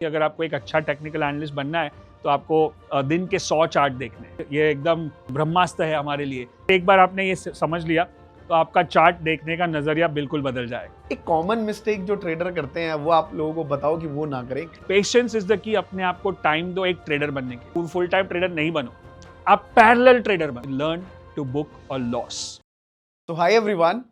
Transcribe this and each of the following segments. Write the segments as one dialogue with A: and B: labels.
A: कि अगर आपको एक अच्छा टेक्निकल एनालिस्ट बनना है तो आपको दिन के 100 चार्ट देखने हैं। ये एकदम ब्रह्मास्त्र है हमारे लिए। एक बार आपने ये समझ लिया तो आपका चार्ट देखने का नजरिया बिल्कुल बदल जाएगा।
B: एक कॉमन मिस्टेक जो ट्रेडर करते हैं वो आप लोगों को बताओ कि वो ना करें।
A: Patience is the key. अपने आप को टाइम दो एक ट्रेडर बनने की। फुल टाइम ट्रेडर नहीं बनो, आप पैरेलल ट्रेडर बनो। लर्न टू बुक और लॉस।
B: तो हाय एवरीवन,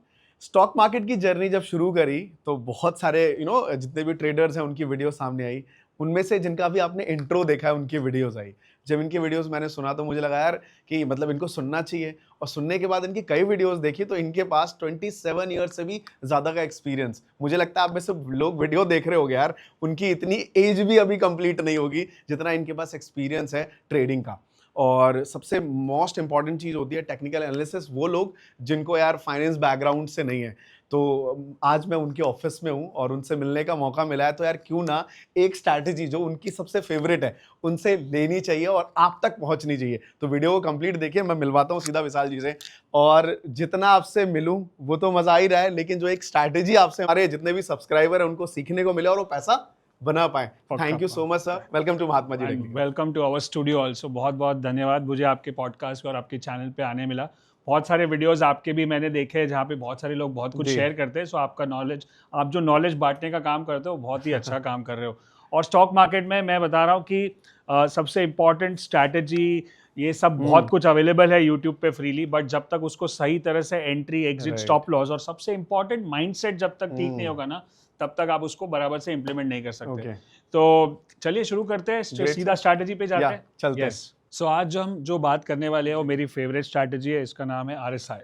B: स्टॉक मार्केट की जर्नी जब शुरू करी तो बहुत सारे जितने भी ट्रेडर्स हैं उनकी वीडियो सामने आई। उनमें से जिनका भी आपने इंट्रो देखा है उनकी वीडियोस आई। जब इनकी वीडियोस मैंने सुना तो मुझे लगा यार कि मतलब इनको सुनना चाहिए। और सुनने के बाद इनकी कई वीडियोस देखी तो इनके पास 27 ईयर्स से भी ज़्यादा का एक्सपीरियंस। मुझे लगता है आप में से लोग वीडियो देख रहे होगे यार, उनकी इतनी एज भी अभी कंप्लीट नहीं होगी जितना इनके पास एक्सपीरियंस है ट्रेडिंग का। और सबसे मोस्ट इंपॉर्टेंट चीज़ होती है टेक्निकल एनालिसिस। वो लोग जिनको यार फाइनेंस बैकग्राउंड से नहीं है, तो आज मैं उनके ऑफिस में हूँ और उनसे मिलने का मौका मिला है, तो यार क्यों ना एक स्ट्रैटेजी जो उनकी सबसे फेवरेट है उनसे लेनी चाहिए और आप तक पहुंचनी चाहिए। तो वीडियो को कंप्लीट देखिए, मैं मिलवाता हूँ सीधा विशाल जी से। और जितना आपसे मिलूं वो तो मजा ही रहा है, लेकिन जो एक स्ट्रैटेजी आपसे हमारे जितने भी सब्सक्राइबर है उनको सीखने को मिले और वो पैसा बना पाए। Thank you so much sir, welcome to Mahatma ji technical.
A: Welcome to our studio also. बहुत बहुत धन्यवाद, मुझे आपके पॉडकास्ट पे और आपके चैनल पे आने मिला। बहुत सारे वीडियोस आपके भी मैंने देखे हैं जहाँ पे बहुत सारे लोग बहुत कुछ
B: जी।
A: शेयर करते हैं। सो आपका नॉलेज, आप जो नॉलेज बांटने का काम करते हो बहुत ही अच्छा काम कर रहे हो। और स्टॉक मार्केट में मैं बता रहा हूँ कि सबसे इम्पॉर्टेंट स्ट्रैटेजी ये सब बहुत कुछ अवेलेबल है यूट्यूब पे फ्रीली, बट जब तक उसको सही तरह से एंट्री एग्जिट स्टॉप लॉस और सबसे इम्पॉर्टेंट माइंडसेट जब तक ठीक नहीं होगा ना, तब तक आप उसको बराबर से इम्प्लीमेंट नहीं कर सकते।
B: Okay.
A: तो चलिए शुरू करते हैं,
B: Great,
A: सीधा
B: sir.
A: स्ट्रैटेजी पे जाते हैं।
B: चलते हैं।
A: सो आज जो बात करने वाले हैं वो मेरी फेवरेट स्ट्रैटेजी है। इसका नाम है RSI।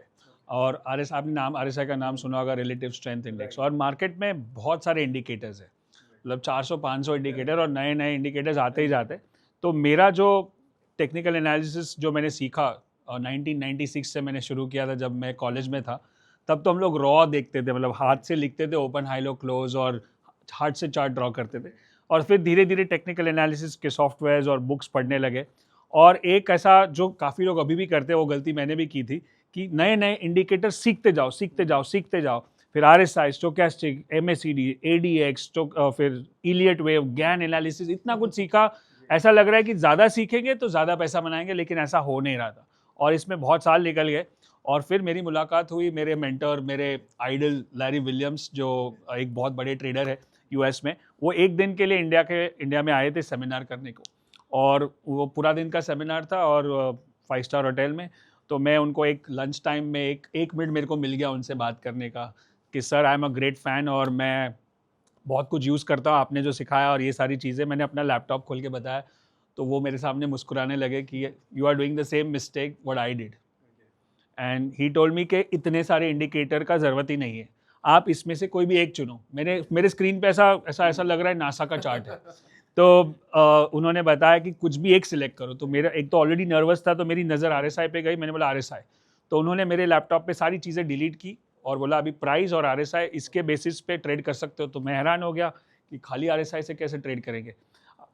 A: और आपने RSI का नाम सुना होगा, रिलेटिव स्ट्रेंथ इंडेक्स। और मार्केट में बहुत सारे इंडिकेटर्स है, मतलब 400-500 इंडिकेटर और नए नए इंडिकेटर्स आते ही जाते। तो मेरा जो टेक्निकल एनालिसिस जो मैंने सीखा 1996 से मैंने शुरू किया था, जब मैं कॉलेज में था। तब तो हम लोग रॉ देखते थे, मतलब हाथ से लिखते थे, ओपन हाई लो क्लोज, और हाथ से चार्ट ड्रॉ करते थे। और फिर धीरे धीरे टेक्निकल एनालिसिस के सॉफ्टवेयर्स और बुक्स पढ़ने लगे। और एक ऐसा जो काफ़ी लोग अभी भी करते हैं, वो गलती मैंने भी की थी, कि नए नए इंडिकेटर सीखते जाओ सीखते जाओ सीखते जाओ। फिर RSI, स्टोकेस्टिक, MACD, ADX, फिर इलियट वेव, गैन एनालिसिस, इतना कुछ सीखा। ऐसा लग रहा है कि ज़्यादा सीखेंगे तो ज़्यादा पैसा बनाएंगे, लेकिन ऐसा हो नहीं रहा था। और इसमें बहुत साल निकल गए। और फिर मेरी मुलाकात हुई मेरे मेंटर, मेरे आइडल लैरी विलियम्स, जो एक बहुत बड़े ट्रेडर है US में। वो एक दिन के लिए इंडिया में आए थे सेमिनार करने को। और वो पूरा दिन का सेमिनार था और 5 स्टार होटल में। तो मैं उनको एक लंच टाइम में एक मिनट मेरे को मिल गया उनसे बात करने का, कि sir I am a great fan और मैं बहुत कुछ यूज़ करता हूँ आपने जो सिखाया, और ये सारी चीज़ें मैंने अपना लैपटॉप खोल के बताया। तो वो मेरे सामने मुस्कुराने लगे कि you are doing the same mistake what I did. And he told me कि इतने सारे इंडिकेटर का ज़रूरत ही नहीं है, आप इसमें से कोई भी एक चुनो। मेरे स्क्रीन पे ऐसा लग रहा है नासा का चार्ट है। तो उन्होंने बताया कि कुछ भी एक सिलेक्ट करो। तो मेरा एक तो ऑलरेडी नर्वस था, तो मेरी नज़र RSI पे गई। मैंने बोला RSI। तो उन्होंने मेरे लैपटॉप पे सारी चीज़ें डिलीट की और बोला अभी प्राइस और RSI इसके बेसिस पे ट्रेड कर सकते हो। तो मैं हैरान हो गया कि खाली RSI से कैसे ट्रेड करेंगे,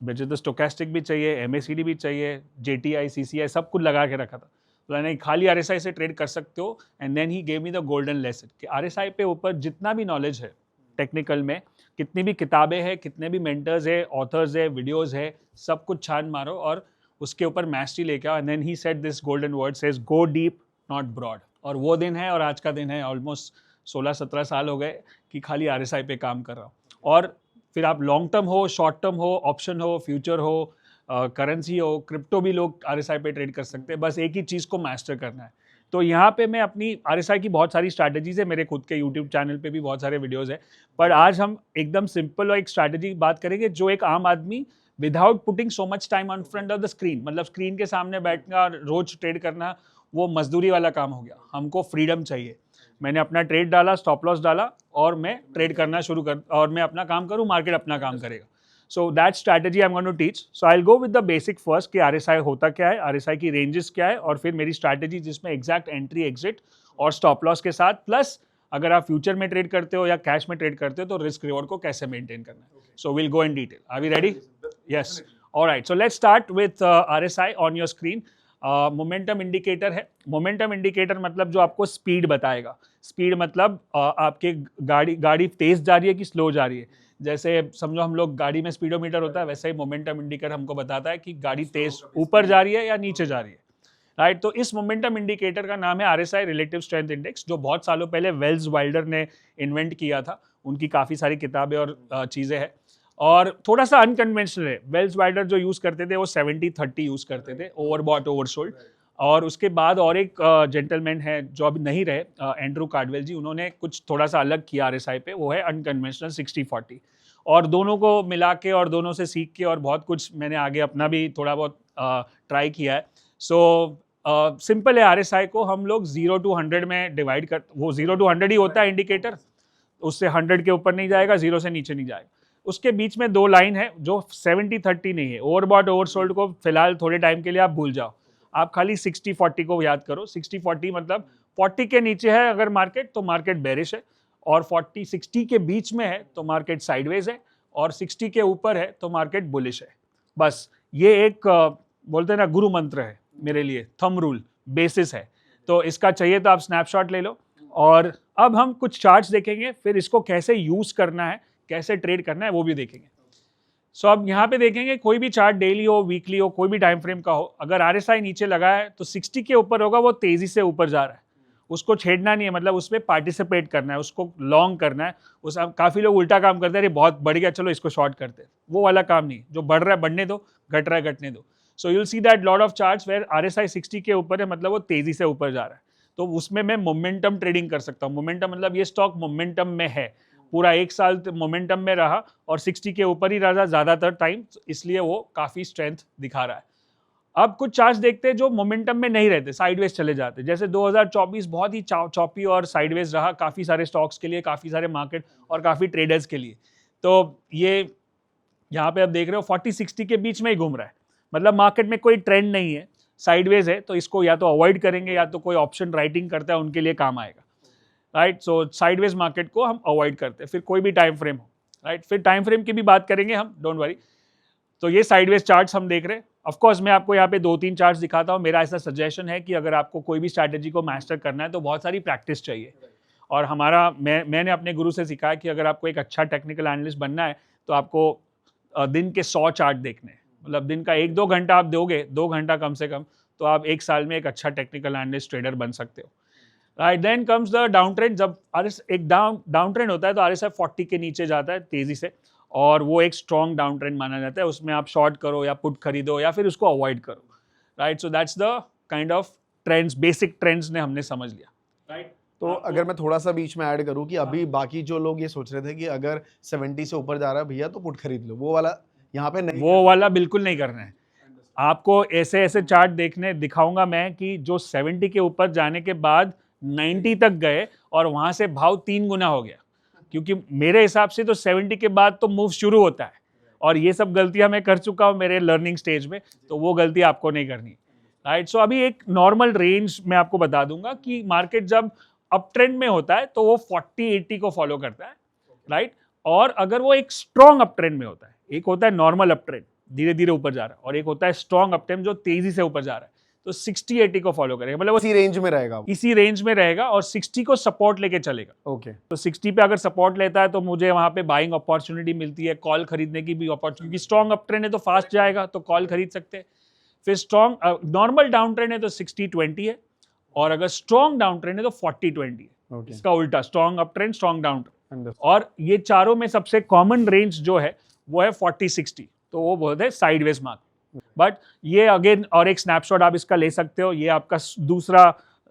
A: मुझे तो स्टोकेस्टिक भी चाहिए, MACD भी चाहिए, JTI, CCI सब कुछ लगा के रखा था। तो नहीं, खाली RSI से ट्रेड कर सकते हो। And then he gave me the golden lesson कि RSI पे ऊपर जितना भी नॉलेज है टेक्निकल में, कितनी भी किताबें हैं, कितने भी मेंटर्स है, ऑथर्स है, वीडियोस है, सब कुछ छान मारो और उसके ऊपर मैस्ट्री लेके आओ। And then he said this golden word, says go deep not broad. और वो दिन है और आज का दिन है, ऑलमोस्ट 16-17 साल हो गए कि खाली RSI पे काम कर रहा हूँ। और फिर आप लॉन्ग टर्म हो, शॉर्ट टर्म हो, ऑप्शन हो, फ्यूचर हो, करेंसी हो, क्रिप्टो भी लोग RSI पे ट्रेड कर सकते हैं। बस एक ही चीज़ को मास्टर करना है। तो यहाँ पे मैं अपनी RSI की बहुत सारी स्ट्रैटेजीज है, मेरे खुद के यूट्यूब चैनल पे भी बहुत सारे वीडियोस है। पर आज हम एकदम सिंपल और एक स्ट्रैटेजी की बात करेंगे जो एक आम आदमी without putting so much time on front of the screen, मतलब स्क्रीन के सामने बैठना रोज ट्रेड करना वो मजदूरी वाला काम हो गया। हमको फ्रीडम चाहिए। मैंने अपना ट्रेड डाला, स्टॉप लॉस डाला और मैं ट्रेड करना शुरू कर, और मैं अपना काम करूँ, मार्केट अपना काम करेगा। So that strategy I am going to teach. So I will go with the basic first कि RSI होता क्या है, RSI की रेंजेस क्या है, और फिर मेरी स्ट्रैटेजी जिसमें एग्जैक्ट एंट्री एग्जिट और स्टॉप लॉस के साथ, प्लस अगर आप फ्यूचर में ट्रेड करते हो या कैश में ट्रेड करते हो तो रिस्क रिवॉर्ड को कैसे मेंटेन करना है। So will go in detail. Are we ready? Yes. Alright, so let's start with RSI on your screen. Momentum indicator है। मोमेंटम इंडिकेटर मतलब जो आपको स्पीड बताएगा। स्पीड मतलब आपके गाड़ी तेज जा रही है कि स्लो जा रही है। जैसे समझो हम लोग गाड़ी में स्पीडोमीटर होता है, वैसे ही मोमेंटम इंडिकेटर हमको बताता है कि गाड़ी तेज ऊपर जा रही है या नीचे जा रही है, राइट। तो इस मोमेंटम इंडिकेटर का नाम है आरएसआई, रिलेटिव स्ट्रेंथ इंडेक्स, जो बहुत सालों पहले वेल्स वाइल्डर ने इन्वेंट किया था। उनकी काफ़ी सारी किताबें और चीज़ें हैं, और थोड़ा सा अनकन्वेंशनल है। वेल्स वाइल्डर जो यूज़ करते थे वो 70-30 यूज़ करते थे, ओवरबॉट ओवरसोल्ड। और उसके बाद और एक जेंटलमैन है जो अभी नहीं रहे, एंड्रू कार्डवेल जी, उन्होंने कुछ थोड़ा सा अलग किया आरएसआई पे, वो है अनकन्वेंशनल 60-40। और दोनों को मिला के और दोनों से सीख के और बहुत कुछ मैंने आगे अपना भी थोड़ा बहुत ट्राई किया है। सो सिंपल है, आरएसआई को हम लोग 0 to 100 में डिवाइड कर, वो 0 to 100 ही होता है इंडिकेटर, उससे 100 के ऊपर नहीं जाएगा, 0 से नीचे नहीं जाएगा। उसके बीच में दो लाइन है जो 70-30 नहीं है। ओवरबॉट ओवरसोल्ड को फिलहाल थोड़े टाइम के लिए आप भूल जाओ, आप खाली 60-40 को याद करो। 60-40 मतलब 40 के नीचे है अगर मार्केट तो मार्केट बेरिश है, और 40-60 के बीच में है तो मार्केट साइडवेज है, और 60 के ऊपर है तो मार्केट बुलिश है। बस ये एक बोलते हैं ना गुरु मंत्र है मेरे लिए, थंब रूल बेसिस है। तो इसका चाहिए तो आप स्नैपशॉट ले लो। और अब हम कुछ चार्ट्स देखेंगे, फिर इसको कैसे यूज करना है, कैसे ट्रेड करना है वो भी देखेंगे। सो अब यहाँ पे देखेंगे, कोई भी चार्ट डेली हो, वीकली हो, कोई भी टाइम फ्रेम का हो, अगर आरएसआई नीचे लगा है तो 60 के ऊपर होगा, वो तेजी से ऊपर जा रहा है, उसको छेड़ना नहीं है, मतलब उसमें पार्टिसिपेट करना है, उसको लॉन्ग करना है। उस काफ़ी लोग उल्टा काम करते हैं, अरे बहुत बढ़ गया चलो इसको शॉर्ट करते हैं, वो वाला काम नहीं। जो बढ़ रहा है बढ़ने दो, घट रहा है घटने दो। So you'll see that lot of charts where RSI 60 के ऊपर है, मतलब वो तेजी से ऊपर जा रहा है, तो उसमें मैं मोमेंटम ट्रेडिंग कर सकता हूँ। मोमेंटम मतलब ये स्टॉक मोमेंटम में है, पूरा एक साल मोमेंटम में रहा और 60 के ऊपर ही रहा ज़्यादातर टाइम, इसलिए वो काफ़ी स्ट्रेंथ दिखा रहा है। अब कुछ चार्ट्स देखते हैं जो मोमेंटम में नहीं रहते, साइडवेज चले जाते, जैसे 2024 बहुत ही चॉपी और साइडवेज रहा काफ़ी सारे स्टॉक्स के लिए, काफ़ी सारे मार्केट और काफ़ी ट्रेडर्स के लिए। तो ये यहाँ पे आप देख रहे हो 40-60 के बीच में ही घूम रहा है, मतलब मार्केट में कोई ट्रेंड नहीं है, साइडवेज है, तो इसको या तो अवॉइड करेंगे या तो कोई ऑप्शन राइटिंग करता है उनके लिए काम आएगा, राइट। सो साइडवेज मार्केट को हम अवॉइड करते हैं, फिर कोई भी टाइम फ्रेम हो, राइट। फिर टाइम फ्रेम की भी बात करेंगे हम, डोंट वरी। तो ये साइडवेज चार्ट्स हम देख रहे हैं। ऑफ कोर्स मैं आपको यहाँ पे 2-3 चार्ट्स दिखाता हूँ। मेरा ऐसा सजेशन है कि अगर आपको कोई भी स्ट्रैटेजी को मास्टर करना है तो बहुत सारी प्रैक्टिस चाहिए, और मैंने अपने गुरु से सीखा है कि अगर आपको एक अच्छा टेक्निकल एनालिस्ट बनना है तो आपको दिन के 100 चार्ट देखने हैं, मतलब दिन का 1-2 घंटा आप दोगे, 2 घंटा कम से कम, तो आप एक साल में एक अच्छा टेक्निकल एनालिस्ट ट्रेडर बन सकते हो, right. Then comes the down trend. जब एक डाउन ट्रेंड होता है तो आरएसआई 40 के नीचे जाता है तेजी से, और वो एक स्ट्रॉन्ग डाउन ट्रेंड माना जाता है, उसमें आप शॉर्ट करो या पुट खरीदो या फिर उसको अवॉइड करो, right. So that's the kind of trends, basic trends ने हमने समझ लिया, राइट।
B: तो अगर मैं थोड़ा सा बीच में ऐड करूं कि अभी बाकी जो लोग ये सोच रहे थे कि अगर 70 से ऊपर जा रहा है भैया तो पुट खरीद लो, वो वाला यहाँ पे नहीं,
A: वो वाला बिल्कुल नहीं करना है। आपको ऐसे ऐसे चार्ट दिखाऊंगा मैं कि जो 70 के ऊपर जाने के बाद 90 तक गए और वहां से भाव 3 गुना हो गया, क्योंकि मेरे हिसाब से तो 70 के बाद तो मूव शुरू होता है, और ये सब गलतियां मैं कर चुका हूं मेरे लर्निंग स्टेज में, तो वो गलती आपको नहीं करनी, राइट। सो अभी एक नॉर्मल रेंज मैं आपको बता दूंगा कि मार्केट जब अप ट्रेंड में होता है तो वो 40-80 को फॉलो करता है, राइट। और अगर वो एक स्ट्रॉन्ग अप ट्रेंड में होता है, एक होता है नॉर्मल अप ट्रेंड धीरे धीरे ऊपर जा रहा है, और एक होता है स्ट्रॉन्ग अप ट्रेंड जो तेजी से ऊपर जा रहा है, तो 60-80 को फॉलो करेगा, मतलब
B: इसी रेंज में रहेगा,
A: इसी रेंज में रहेगा, और 60 को सपोर्ट लेके चलेगा।
B: ओके।
A: तो 60 पे अगर सपोर्ट लेता है तो मुझे वहां पे बाइंग अपॉर्चुनिटी मिलती है, कॉल खरीदने की भी अपॉर्चुनिटी, क्योंकि स्ट्रॉन्ग अप ट्रेंड है तो फास्ट जाएगा तो कॉल खरीद सकते हैं। फिर स्ट्रॉन्ग नॉर्मल डाउन ट्रेंड है तो 60-20 है, और अगर स्ट्रॉन्ग डाउन ट्रेंड है तो 40-20 है।
B: Okay.
A: इसका उल्टा, strong up trend, strong down trend.
B: Understood.
A: और ये चारों में सबसे कॉमन रेंज जो है वो है 40-60, तो वो बोलते हैं साइडवेज मार्केट। बट ये अगेन और एक स्नैपशॉट आप इसका ले सकते हो, ये आपका दूसरा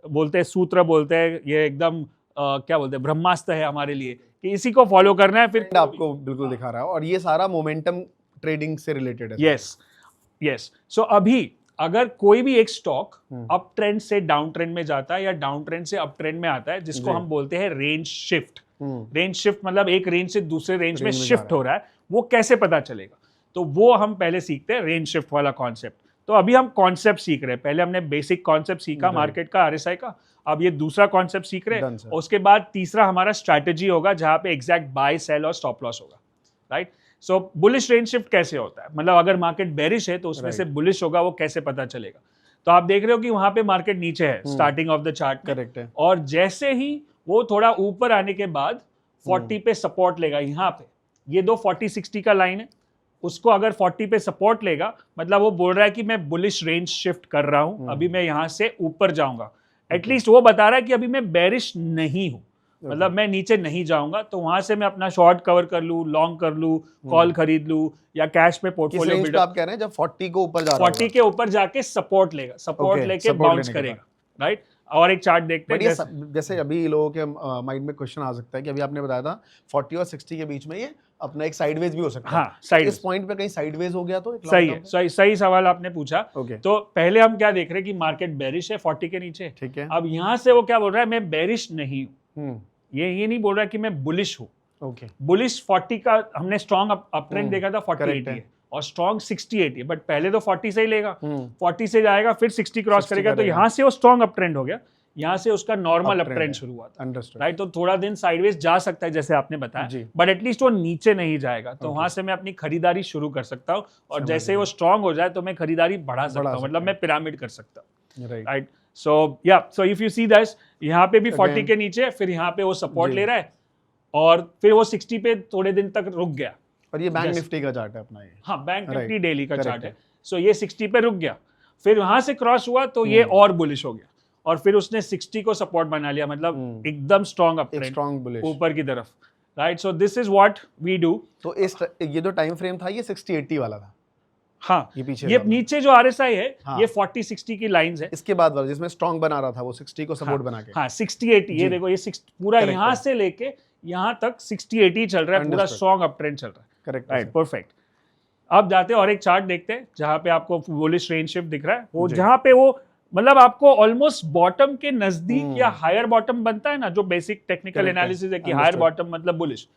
A: बोलते हैं सूत्र, बोलते हैं ये एकदम क्या बोलते हैं ब्रह्मास्त्र है हमारे लिए, कि इसी को फॉलो करना है। फिर
B: आपको बिल्कुल दिखा रहा है, और ये सारा मोमेंटम ट्रेडिंग से रिलेटेड है।
A: यस। सो अभी अगर कोई भी एक स्टॉक अप ट्रेंड से डाउन ट्रेंड में जाता है या डाउन ट्रेंड से अप ट्रेंड में आता है, जिसको हम बोलते हैं रेंज शिफ्ट। रेंज शिफ्ट मतलब एक रेंज से दूसरे रेंज में शिफ्ट हो रहा है, वो कैसे पता चलेगा, तो वो हम पहले सीखते हैं रेंज शिफ्ट वाला कॉन्सेप्ट। तो अभी हम कॉन्सेप्ट सीख रहे हैं, पहले हमने बेसिक कॉन्सेप्ट सीखा मार्केट का, आरएसआई का, अब ये दूसरा कॉन्सेप्ट सीख रहे हैं, और उसके बाद तीसरा हमारा स्ट्रैटेजी होगा जहां पे एग्जैक्ट बाय सेल और स्टॉप लॉस होगा, राइट। सो बुलिश रेंज शिफ्ट कैसे होता है, मतलब अगर मार्केट बेरिश है तो उसमें से बुलिश होगा, वो कैसे पता चलेगा। तो आप देख रहे हो कि वहां पे मार्केट नीचे है starting of the chart,
B: correct है,
A: और जैसे ही वो थोड़ा ऊपर आने के बाद 40 पे सपोर्ट लेगा यहाँ पे, ये दो 40-60 का लाइन है, उसको अगर 40 पे सपोर्ट लेगा मतलब वो बोल रहा है कि मैं बुलिश रेंज शिफ्ट कर रहा हूं, अभी मैं यहां से ऊपर जाऊंगा। एटलीस्ट वो बता रहा है कि अभी मैं बेरिश नहीं हूं, मतलब मैं नीचे नहीं जाऊंगा, तो वहां से मैं अपना शॉर्ट कवर कर लूं, लॉन्ग कर लूं, कॉल खरीद लूं या कैश पे पोर्टफोलियो बिल्ड।
B: आप कह रहे हैं जब 40 को ऊपर जा रहा
A: 40 के ऊपर जाके सपोर्ट लेगा, सपोर्ट लेके बाउंस करेगा, राइट। और एक चार्ट देखते हैं,
B: जैसे अभी लोगों के माइंड में क्वेश्चन आ सकता है कि अभी आपने बताया था 40 और 60 के बीच में ये अपना एक साइडवेज भी हो सकता है।
A: हाँ, साइड
B: इस पॉइंट पे कहीं साइडवेज हो गया तो
A: सही है, सही सवाल आपने पूछा।
B: Okay.
A: तो पहले हम क्या देख रहे हैं कि मार्केट बेरिश है 40 के नीचे,
B: ठीक है।
A: अब यहाँ से वो क्या बोल रहा है, मैं बेरिश नहीं हूँ, ये नहीं बोल रहा है कि मैं बुलिश हूँ। बुलिश 40 का हमने स्ट्रॉन्ग अपट्रेंड देखा था 40-80 है और स्ट्रॉन्ग 60-80 है, बट पहले तो 40 से ही लेगा, 40 से जाएगा फिर 60 क्रॉस करेगा, तो यहाँ से वो स्ट्रॉन्ग अपट्रेंड हो गया, यहाँ से उसका नॉर्मल अपट्रेंड शुरू हुआ था, राइट। तो थोड़ा दिन साइडवेज जा सकता है जैसे आपने बताया, बट एटलीस्ट वो नीचे नहीं जाएगा, तो वहां से मैं अपनी खरीदारी शुरू कर सकता हूँ, और जैसे वो स्ट्रॉन्ग हो जाए तो मैं खरीदारी बढ़ा सकता हूँ, मतलब मैं पिरामिड कर सकता हूँ, right. So if you see that यहाँ पे भी 40 के नीचे, फिर यहाँ पे वो सपोर्ट ले रहा है और फिर वो 60 पे थोड़े दिन तक रुक गया,
B: और ये बैंक निफ्टी का चार्ट है अपना ये।
A: हाँ, बैंक निफ्टी डेली का चार्ट है। सो ये 60 पे रुक गया, फिर वहां से क्रॉस हुआ तो ये और बुलिश हो गया, और फिर उसने 60 को सपोर्ट बना लिया, मतलब एकदम स्ट्रॉन्ग अपट्रेंड ऊपर की तरफ, right. So this is what we do.
B: तो ये जो टाइम फ्रेम था ये 60-80 वाला था।
A: हाँ, ये नीचे जो RSI है, हाँ, ये 40-60 की लाइंस है,
B: इसके बाद वाला जिसमें स्ट्रॉन्ग बना रहा था वो 60 को सपोर्ट बना के,
A: हाँ 60-80, ये देखो ये पूरा यहाँ से लेके यहाँ तक 60-80 चल रहा है, पूरा स्ट्रॉन्ग अपट्रेंड चल रहा है,
B: करेक्ट,
A: राइट, परफेक्ट। अब जाते हैं और एक चार्ट देखते हैं जहां पे आपको बुलिश रेंज शिफ्ट दिख रहा है, वो जहां पे वो मतलब आपको ऑलमोस्ट बॉटम के नजदीक या हायर बॉटम बनता है ना, जो बेसिक टेक्निकल एनालिसिस है कि हायर बॉटम मतलब बुलिश,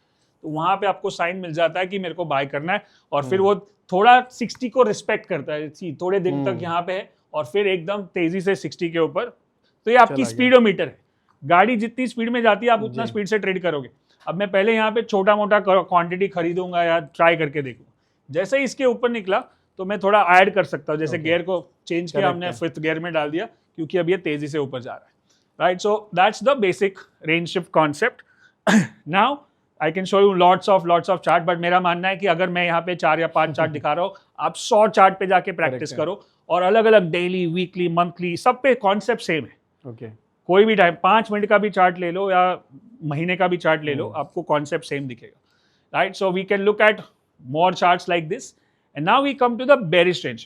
A: तो वहां पे आपको साइन मिल जाता है कि मेरे को बाय करना है, और फिर वो थोड़ा 60 को रिस्पेक्ट करता है, थोड़े दिन तक यहाँ पे है, और फिर एकदम तेजी से 60 के ऊपर, तो ये आपकी स्पीडोमीटर है, गाड़ी जितनी स्पीड में जाती है आप उतना स्पीड से ट्रेड करोगे। अब मैं पहले यहाँ पे छोटा मोटा क्वांटिटी खरीदूंगा या ट्राई करके देखूंगा, जैसे ही इसके ऊपर निकला तो मैं थोड़ा ऐड कर सकता हूँ, जैसे गियर को चेंज किया हमने, 5th गियर में डाल दिया, क्योंकि अब ये तेजी से ऊपर जा रहा है, right. So that's the basic range shift concept. Now I can show you lots of chart, but मेरा मानना है कि अगर मैं यहाँ पे 4 या 5 चार्ट दिखा रहा हूँ, आप 100 चार्ट पे जाके प्रैक्टिस करो, और अलग अलग डेली, वीकली, मंथली, सब पे कॉन्सेप्ट सेम है। कोई भी टाइम 5 मिनट का भी चार्ट ले लो या महीने का भी चार्ट ले लो, आपको कॉन्सेप्ट सेम दिखेगा, right. So we can look at more charts like this, and now we come to the bearish range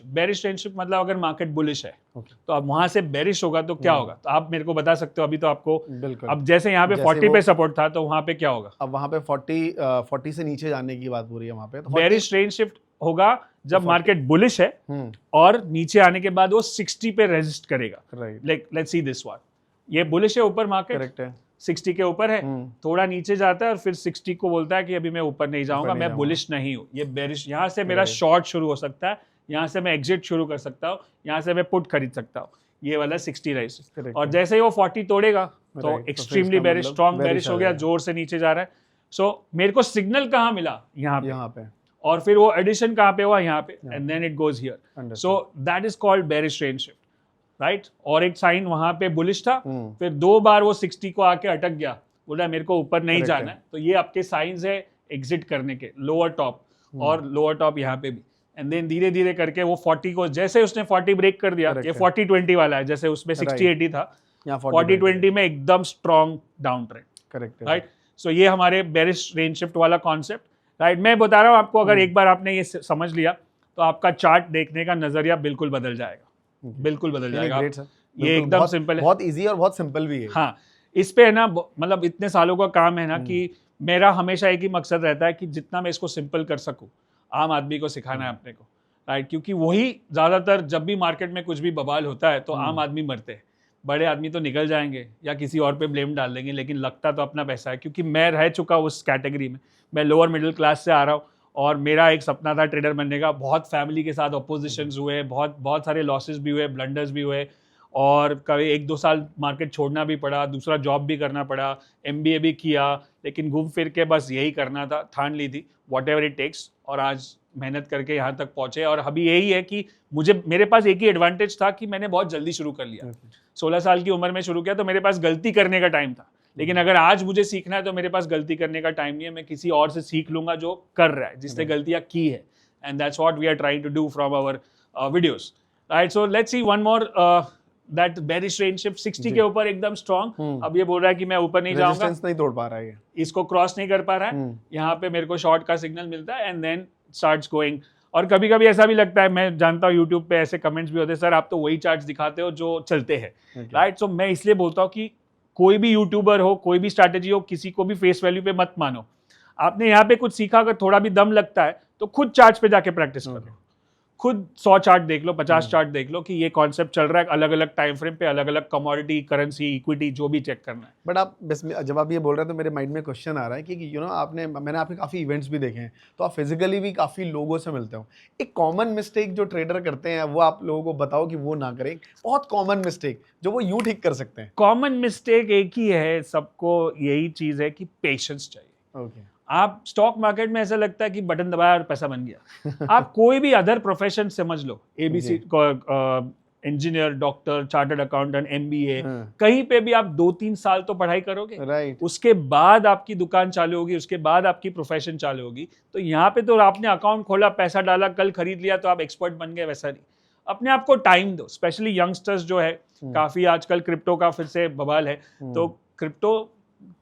A: shift, मतलब अगर मार्केट बुलिश है तो अब वहां से बेरिश होगा तो क्या होगा, तो आप मेरे को बता सकते हो अभी तो आपको, अब जैसे यहाँ पे 40 पे सपोर्ट था तो वहां पे क्या होगा,
B: अब वहां पे 40 से नीचे जाने की बात हो रही है, वहां पे तो
A: बेरिश रेंज शिफ्ट होगा जब मार्केट बुलिश है और नीचे आने के बाद वो 60 पे रेजिस्ट करेगा, like let's see this one, ये बुलिश है ऊपर मार्केट, करेक्ट है, 60 के ऊपर है, थोड़ा नीचे जाता है और फिर 60 को बोलता है कि अभी मैं ऊपर नहीं जाऊंगा, मैं बुलिश नहीं हूँ, ये बेरिश, यहाँ से मेरा शॉर्ट शुरू हो सकता है, यहाँ से मैं एग्जिट शुरू कर सकता हूँ, यहाँ से मैं पुट खरीद सकता हूँ, ये वाला 60 राइस, और जैसे ही वो 40 तोड़ेगा तो एक्सट्रीमली बेरिश, स्ट्रॉन्ग बेरिश हो गया, जोर से नीचे जा रहा है। सो मेरे को सिग्नल कहाँ मिला, यहाँ पे, और फिर वो एडिशन कहाँ पे हुआ, यहाँ पे, and then it goes here, so that is called bearish range shift, right. और एक साइन वहां पे बुलिश था, फिर 2 बार वो 60 को आके अटक गया, बोला मेरे को ऊपर नहीं जाना है, तो ये आपके साइंस है एग्जिट करने के, लोअर टॉप और लोअर टॉप यहाँ पे भी, एंड देन धीरे धीरे करके वो 40 को, जैसे उसने 40 ब्रेक कर दिया, ये 40-20 वाला है, जैसे उसमें 60-80 था, 40-20 में एकदम strong down trend, correct, right. So ये हमारे बेरिश रेंज शिफ्ट वाला कॉन्सेप्ट, राइट। मैं बता रहा हूँ आपको, अगर एक बार आपने ये समझ लिया तो आपका चार्ट देखने का नजरिया बिल्कुल बदल जाएगा, बिल्कुल बदल जाएगा। ये एकदम सिंपल है,
B: बहुत इजी और बहुत सिंपल भी है।
A: हाँ, इस पे है ना, मतलब इतने सालों का काम है ना कि मेरा हमेशा एक ही मकसद रहता है कि जितना मैं इसको सिंपल कर सकूं, आम आदमी को सिखाना है अपने को, राइट। क्योंकि वही ज्यादातर, जब भी मार्केट में कुछ भी बवाल होता है तो आम आदमी मरते हैं, बड़े आदमी तो निकल जाएंगे या किसी और पे ब्लेम डाल देंगे, लेकिन लगता तो अपना पैसा है, क्योंकि मैं रह चुका उस कैटेगरी में, मैं लोअर मिडिल क्लास से आ रहा हूँ, और मेरा एक सपना था ट्रेडर बनने का, बहुत फैमिली के साथ अपोजिशंस हुए, बहुत सारे लॉसेस भी हुए, ब्लंडर्स भी हुए, और कभी 1-2 साल मार्केट छोड़ना भी पड़ा, दूसरा जॉब भी करना पड़ा, MBA भी किया, लेकिन घूम फिर के बस यही करना था, ठान ली थी, वॉट एवर इट टेक्स, और आज मेहनत करके यहाँ तक पहुँचे। और अभी यही है कि मेरे पास एक ही एडवांटेज था कि मैंने बहुत जल्दी शुरू कर लिया, 16 साल की उम्र में शुरू किया, तो मेरे पास गलती करने का टाइम था, लेकिन अगर आज मुझे सीखना है तो मेरे पास गलती करने का टाइम नहीं है, मैं किसी और से सीख लूंगा जो कर रहा है, जिसने गलतियां की है, and that's what we are trying to do from our videos, right? So let's see one more, that bearish range shift 60 के ऊपर एकदम स्ट्रॉन्ग। अब ये बोल रहा है कि मैं ऊपर नहीं जाऊंगा,
B: रेजिस्टेंस नहीं तोड़ पा रहा है ये,
A: इसको क्रॉस नहीं कर पा रहा है, यहाँ पे मेरे को शॉर्ट का सिग्नल मिलता है एंड देन स्टार्ट्स गोइंग। और कभी कभी ऐसा भी लगता है, मैं जानता हूँ यूट्यूब पे ऐसे कमेंट्स भी होते हैं, सर आप तो वही चार्ट्स दिखाते हो जो चलते हैं, राइट? सो मैं इसलिए बोलता हूँ कि कोई भी यूट्यूबर हो, कोई भी स्ट्रैटेजी हो, किसी को भी फेस वैल्यू पे मत मानो। आपने यहाँ पे कुछ सीखा, अगर थोड़ा भी दम लगता है तो खुद चार्ट्स पे जाके प्रैक्टिस करो, खुद 100 चार्ट देख लो, 50 चार्ट देख लो कि ये कॉन्सेप्ट चल रहा है अलग अलग टाइम फ्रेम पे, अलग अलग कमोडिटी, करेंसी, इक्विटी, जो भी चेक करना है।
B: बट आप बस जब आप ये बोल रहे हैं तो मेरे माइंड में क्वेश्चन आ रहा है कि यू नो मैंने आपके काफ़ी इवेंट्स भी देखे हैं, तो आप फिजिकली भी काफ़ी लोगों से मिलते हो। एक कॉमन मिस्टेक जो ट्रेडर करते हैं वो आप लोगों को बताओ कि वो ना करें, बहुत कॉमन मिस्टेक जो वो यूं ठीक कर सकते हैं।
A: कॉमन मिस्टेक एक ही है, सबको यही चीज़ है कि पेशेंस चाहिए।
B: ओके,
A: आप स्टॉक मार्केट में ऐसा लगता है कि बटन दबाया और पैसा बन गया। आप कोई भी अदर प्रोफेशन समझ लो, ABC, engineer, doctor, chartered accountant, MBA, कहीं पे भी आप 2-3 साल तो पढ़ाई करोगे,
B: राइट?
A: उसके बाद आपकी दुकान चालू होगी, उसके बाद आपकी प्रोफेशन चालू होगी। तो यहाँ पे तो आपने अकाउंट खोला, पैसा डाला, कल खरीद लिया तो आप एक्सपर्ट बन गए, वैसा नहीं। अपने आप को टाइम दो, स्पेशली यंगस्टर्स जो है, काफी आजकल क्रिप्टो का फिर से बवाल है, तो क्रिप्टो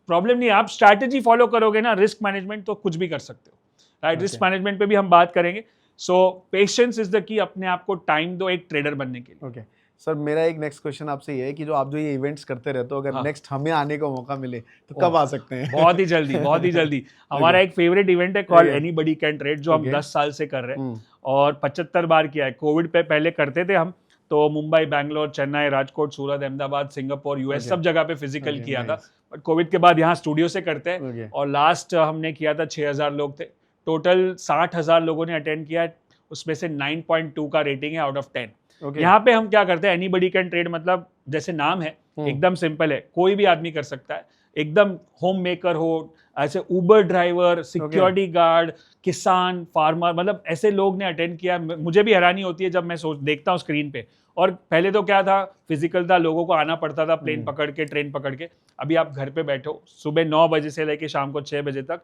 A: प्रॉब्लम नहीं है, आप स्ट्रैटेजी फॉलो करोगे ना, रिस्क मैनेजमेंट, तो कुछ भी कर सकते हो, राइट? रिस्क मैनेजमेंट पे भी हम बात करेंगे। सो पेशेंस इज द की, अपने आप को टाइम दो एक ट्रेडर बनने के लिए।
B: ओके सर, मेरा एक नेक्स्ट क्वेश्चन आपसे ये है कि जो आप जो ये इवेंट्स करते रहते हो, अगर नेक्स्ट हमें आने का मौका मिले तो कब आ सकते हैं?
A: बहुत ही जल्दी, बहुत ही जल्दी। हमारा एक फेवरेट इवेंट है कॉल्ड एनीबॉडी कैन ट्रेड, जो हम 10 साल से कर रहे हैं और 75 बार किया है। कोविड पे पहले करते थे हम, तो मुंबई, बैंगलोर, चेन्नई, राजकोट, सूरत, अहमदाबाद, सिंगापुर, यूएस, सब जगह पे फिजिकल किया था। बट कोविड के बाद यहाँ स्टूडियो से करते हैं, और लास्ट हमने किया था 6000 लोग थे, टोटल 60,000 लोगों ने अटेंड किया, उसमें से 9.2 का रेटिंग है आउट ऑफ 10। यहाँ पे हम क्या करते हैं, एनीबॉडी कैन ट्रेड, मतलब जैसे नाम है एकदम सिंपल है, कोई भी आदमी कर सकता है, एकदम होम मेकर हो, ऐसे उबर ड्राइवर, सिक्योरिटी गार्ड, किसान, फार्मर, मतलब ऐसे लोग ने अटेंड किया। मुझे भी हैरानी होती है जब मैं देखता हूँ स्क्रीन पे, और पहले तो क्या था, फिजिकल था, लोगों को आना पड़ता था प्लेन पकड़ के, ट्रेन पकड़ के। अभी आप घर पे बैठो, सुबह 9 बजे से लेके शाम को 6 बजे तक,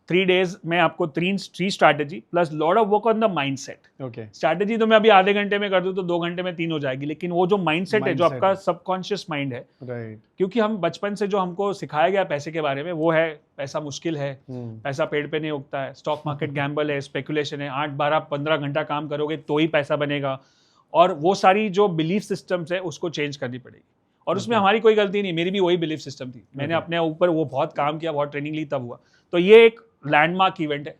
A: 3 डेज में आपको 3 strategy plus lot of work on the mindset.
B: Okay,
A: strategy तो मैं अभी आधे घंटे में कर दूं तो 2 घंटे में 3 हो जाएगी, लेकिन वो जो माइंडसेट है, जो आपका सबकॉन्शियस माइंड है,
B: राइट?
A: क्योंकि हम बचपन से जो हमको सिखाया गया पैसे के बारे में, वो है पैसा मुश्किल है, पैसा पेड़ पे नहीं उगता है, स्टॉक मार्केट गैम्बल है, स्पेकुलेशन है, 8, 12, 15 घंटा काम करोगे तो ही पैसा बनेगा, और वो सारी जो बिलीफ सिस्टम्स है उसको चेंज करनी पड़ेगी। और उसमें हमारी कोई गलती नहीं, मेरी भी वही बिलीफ सिस्टम थी, मैंने अपने ऊपर वो बहुत काम किया, बहुत ट्रेनिंग ली, तब हुआ। तो ये एक लैंडमार्क इवेंट है,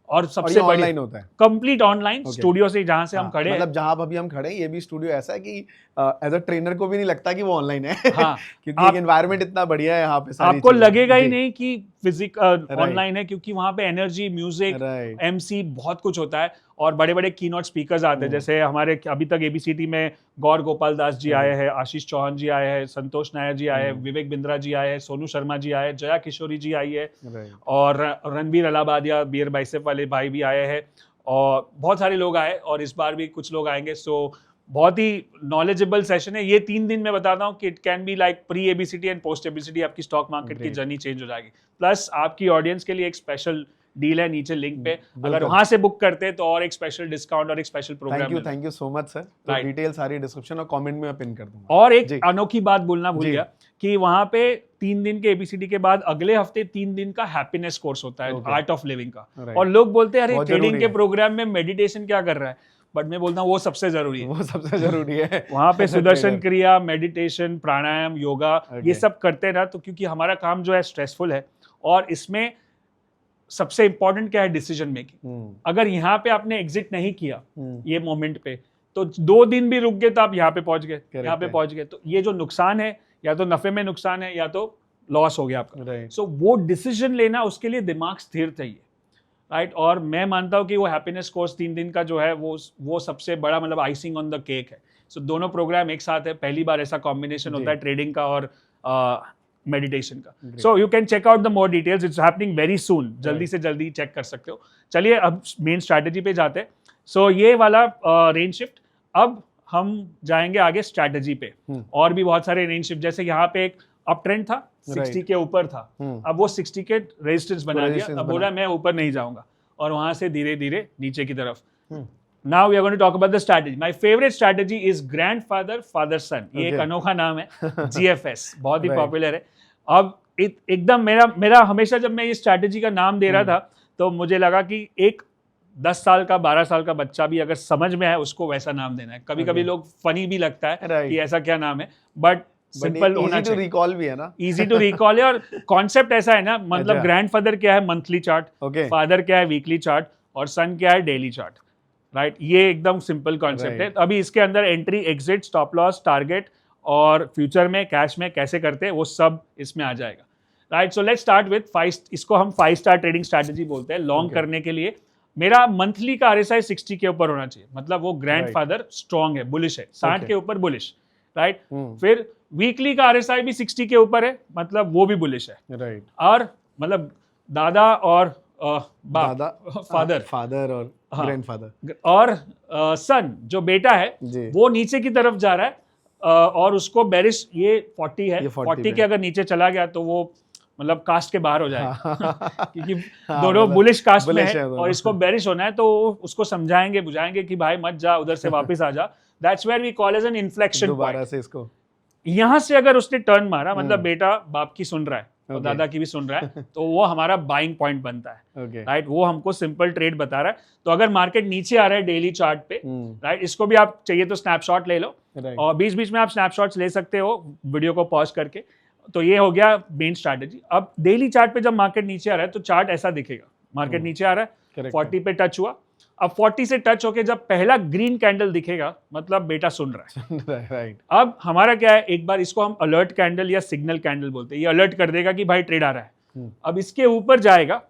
A: और सबसे बड़ी
B: ऑनलाइन होता है,
A: कंप्लीट ऑनलाइन, स्टूडियो से जहाँ से हम खड़े हैं,
B: मतलब जहाँ अभी हम खड़े हैं, ये भी स्टूडियो ऐसा है कि एज अ ट्रेनर को भी नहीं लगता कि वो ऑनलाइन है।
A: हाँ,
B: क्योंकि एक एनवायरनमेंट इतना बढ़िया है यहाँ पे,
A: आपको लगेगा ही नहीं कि ऑनलाइन है, क्योंकि वहाँ पे एनर्जी, म्यूजिक, एमसी, बहुत कुछ होता है, और बड़े बड़े कीनोट स्पीकर्स आते हैं। जैसे हमारे अभी तक एबीसीटी में गौर गोपाल दास जी आए हैं, आशीष चौहान जी आए हैं, संतोष नायर जी आए हैं, विवेक बिंद्रा जी आए हैं, सोनू शर्मा जी आए हैं, जया किशोरी जी आई है, और रणबीर अलाहाबादिया, बियर बाइसेप वाले भाई भी आए हैं, और बहुत सारे लोग आए, और इस बार भी कुछ लोग आएंगे। सो बहुत ही नॉलेजेबल सेशन है ये। 3 दिन में बताता हूँ कि it can be like pre ABCT and post ABCT, आपकी स्टॉक मार्केट की जर्नी चेंज हो जाएगी। प्लस आपकी ऑडियंस के लिए एक स्पेशल डील है नीचे लिंक पे, अगर वहां से बुक करते हैं तो और एक स्पेशल डिस्काउंट और एक special programme.
B: Thank you so much sir. तो डिटेल सारी डिस्क्रिप्शन और कमेंट में मैं पिन कर दूंगा।
A: और एक अनोखी बात बोलना भूल गया कि वहां पे 3 दिन के एबीसीडी के बाद अगले हफ्ते 3 दिन का हैप्पीनेस कोर्स होता है, आर्ट ऑफ लिविंग का। और लोग बोलते हैं अरे ट्रेडिंग के प्रोग्राम में मेडिटेशन क्या कर रहा है, बट मैं बोलता हूँ वो सबसे जरूरी है,
B: वो सबसे जरूरी है।
A: वहां पे सुदर्शन क्रिया, मेडिटेशन, प्राणायाम, योगा, ये सब करते ना, तो क्योंकि हमारा काम जो है स्ट्रेसफुल है, और इसमें सबसे इंपॉर्टेंट क्या है, डिसीजन मेकिंग। अगर यहाँ पे आपने एग्जिट नहीं किया ये मोमेंट पे, तो 2 दिन भी रुक गए तो आप यहाँ पे पहुंच गए, यहाँ पे पहुंच गए, तो ये जो नुकसान है, या तो नफे में नुकसान है, या तो लॉस हो गया आपका। सो वो डिसीजन लेना, उसके लिए दिमाग स्थिर चाहिए, राइट? और मैं मानता हूँ कि वो हैप्पीनेस कोर्स 3 दिन का जो है, वो सबसे बड़ा, मतलब आइसिंग ऑन द केक है। सो दोनों प्रोग्राम एक साथ है, पहली बार ऐसा कॉम्बिनेशन होता है ट्रेडिंग का और मेडिटेशन का। So you can check out the more details, it's happening very soon, जल्दी से जल्दी चेक कर सकते हो। चलिए अब मेन स्ट्रैटेजी पे जाते हैं। सो ये वाला रेंज शिफ्ट, अब हम जाएंगे आगे स्ट्रैटेजी पे। और भी बहुत सारे रेंज शिफ्ट, जैसे यहाँ पे एक अप ट्रेंड था 60 के ऊपर था, अब वो 60 के रेजिस्टेंस बना दिया, अब बोला मैं ऊपर नहीं जाऊंगा और वहां से धीरे धीरे नीचे की तरफ। Now we are going to talk about the strategy. My favorite strategy is grandfather father son. ये एक अनोखा नाम है, GFS, बहुत ही पॉपुलर है। अब एकदम मेरा हमेशा जब मैं ये स्ट्रैटेजी का नाम दे रहा था तो मुझे लगा कि एक 10 साल का 12 साल का बच्चा भी अगर समझ में आए उसको वैसा नाम देना है। कभी कभी लोग फनी भी लगता है कि ऐसा क्या नाम है, बट सिंपल होना चाहिए,
B: रिकॉल भी है ना,
A: इजी टू रिकॉल है। और कॉन्सेप्ट ऐसा है ना, मतलब ग्रैंडफादर क्या है, मंथली चार्ट, फादर क्या है, वीकली चार्ट, और सन क्या है, डेली चार्ट, राइट। ये एकदम सिंपल कॉन्सेप्ट है। तो अभी इसके अंदर entry, exit, stop loss, target और फ्यूचर में कैश में कैसे करते हैं वो सब इसमें आ जाएगा, right. So let's start with 5, इसको हम 5 स्टार ट्रेडिंग स्ट्रैटेजी बोलते हैं। लॉन्ग करने के लिए मेरा मंथली का RSI 60 के ऊपर होना चाहिए, मतलब वो ग्रैंडफादर स्ट्रॉन्ग है, बुलिश है, 60 के ऊपर बुलिश, राइट। फिर वीकली का RSI भी 60 के ऊपर है, मतलब वो भी बुलिश है, राइट। और मतलब दादा और
B: फादर और ग्रैंडफादर
A: और सन जो बेटा है वो नीचे की तरफ जा रहा है और उसको बेरिश, ये 40 है, 40 के अगर नीचे चला गया तो वो मतलब कास्ट के बाहर हो जाएगा क्योंकि दोनों बुलिश कास्ट में है और इसको बेरिश होना है, तो उसको समझाएंगे बुझाएंगे कि भाई मत जा, उधर से वापस आ जा। That's where we call as an inflection point.
B: इसको
A: यहाँ से अगर उसने टर्न मारा, मतलब बेटा बाप की सुन रहा है और दादा की भी सुन रहा है, तो वो हमारा बाइंग पॉइंट बनता है, राइट। वो हमको सिंपल ट्रेड बता रहा है। तो अगर मार्केट नीचे आ रहा है डेली चार्ट पे, राइट, इसको भी आप चाहिए तो स्नैपशॉट ले लो और बीच बीच में आप स्नैपशॉट्स ले सकते हो वीडियो को पॉज करके। तो ये हो गया मेन स्ट्रैटेजी। अब डेली चार्ट पे जब मार्केट नीचे आ रहा है तो चार्ट ऐसा दिखेगा, मार्केट नीचे आ रहा है, 40 पे टच हुआ, अब 40 से टच होके जब पहला ग्रीन कैंडल दिखेगा मतलब बेटा सुन रहा है, राइट। अब हमारा क्या है, एक बार इसको हम अलर्ट कैंडल या सिग्नल कैंडल बोलते हैं, ये अलर्ट कर देगा कि भाई ट्रेड आ रहा है। अब इसके ऊपर जाएगा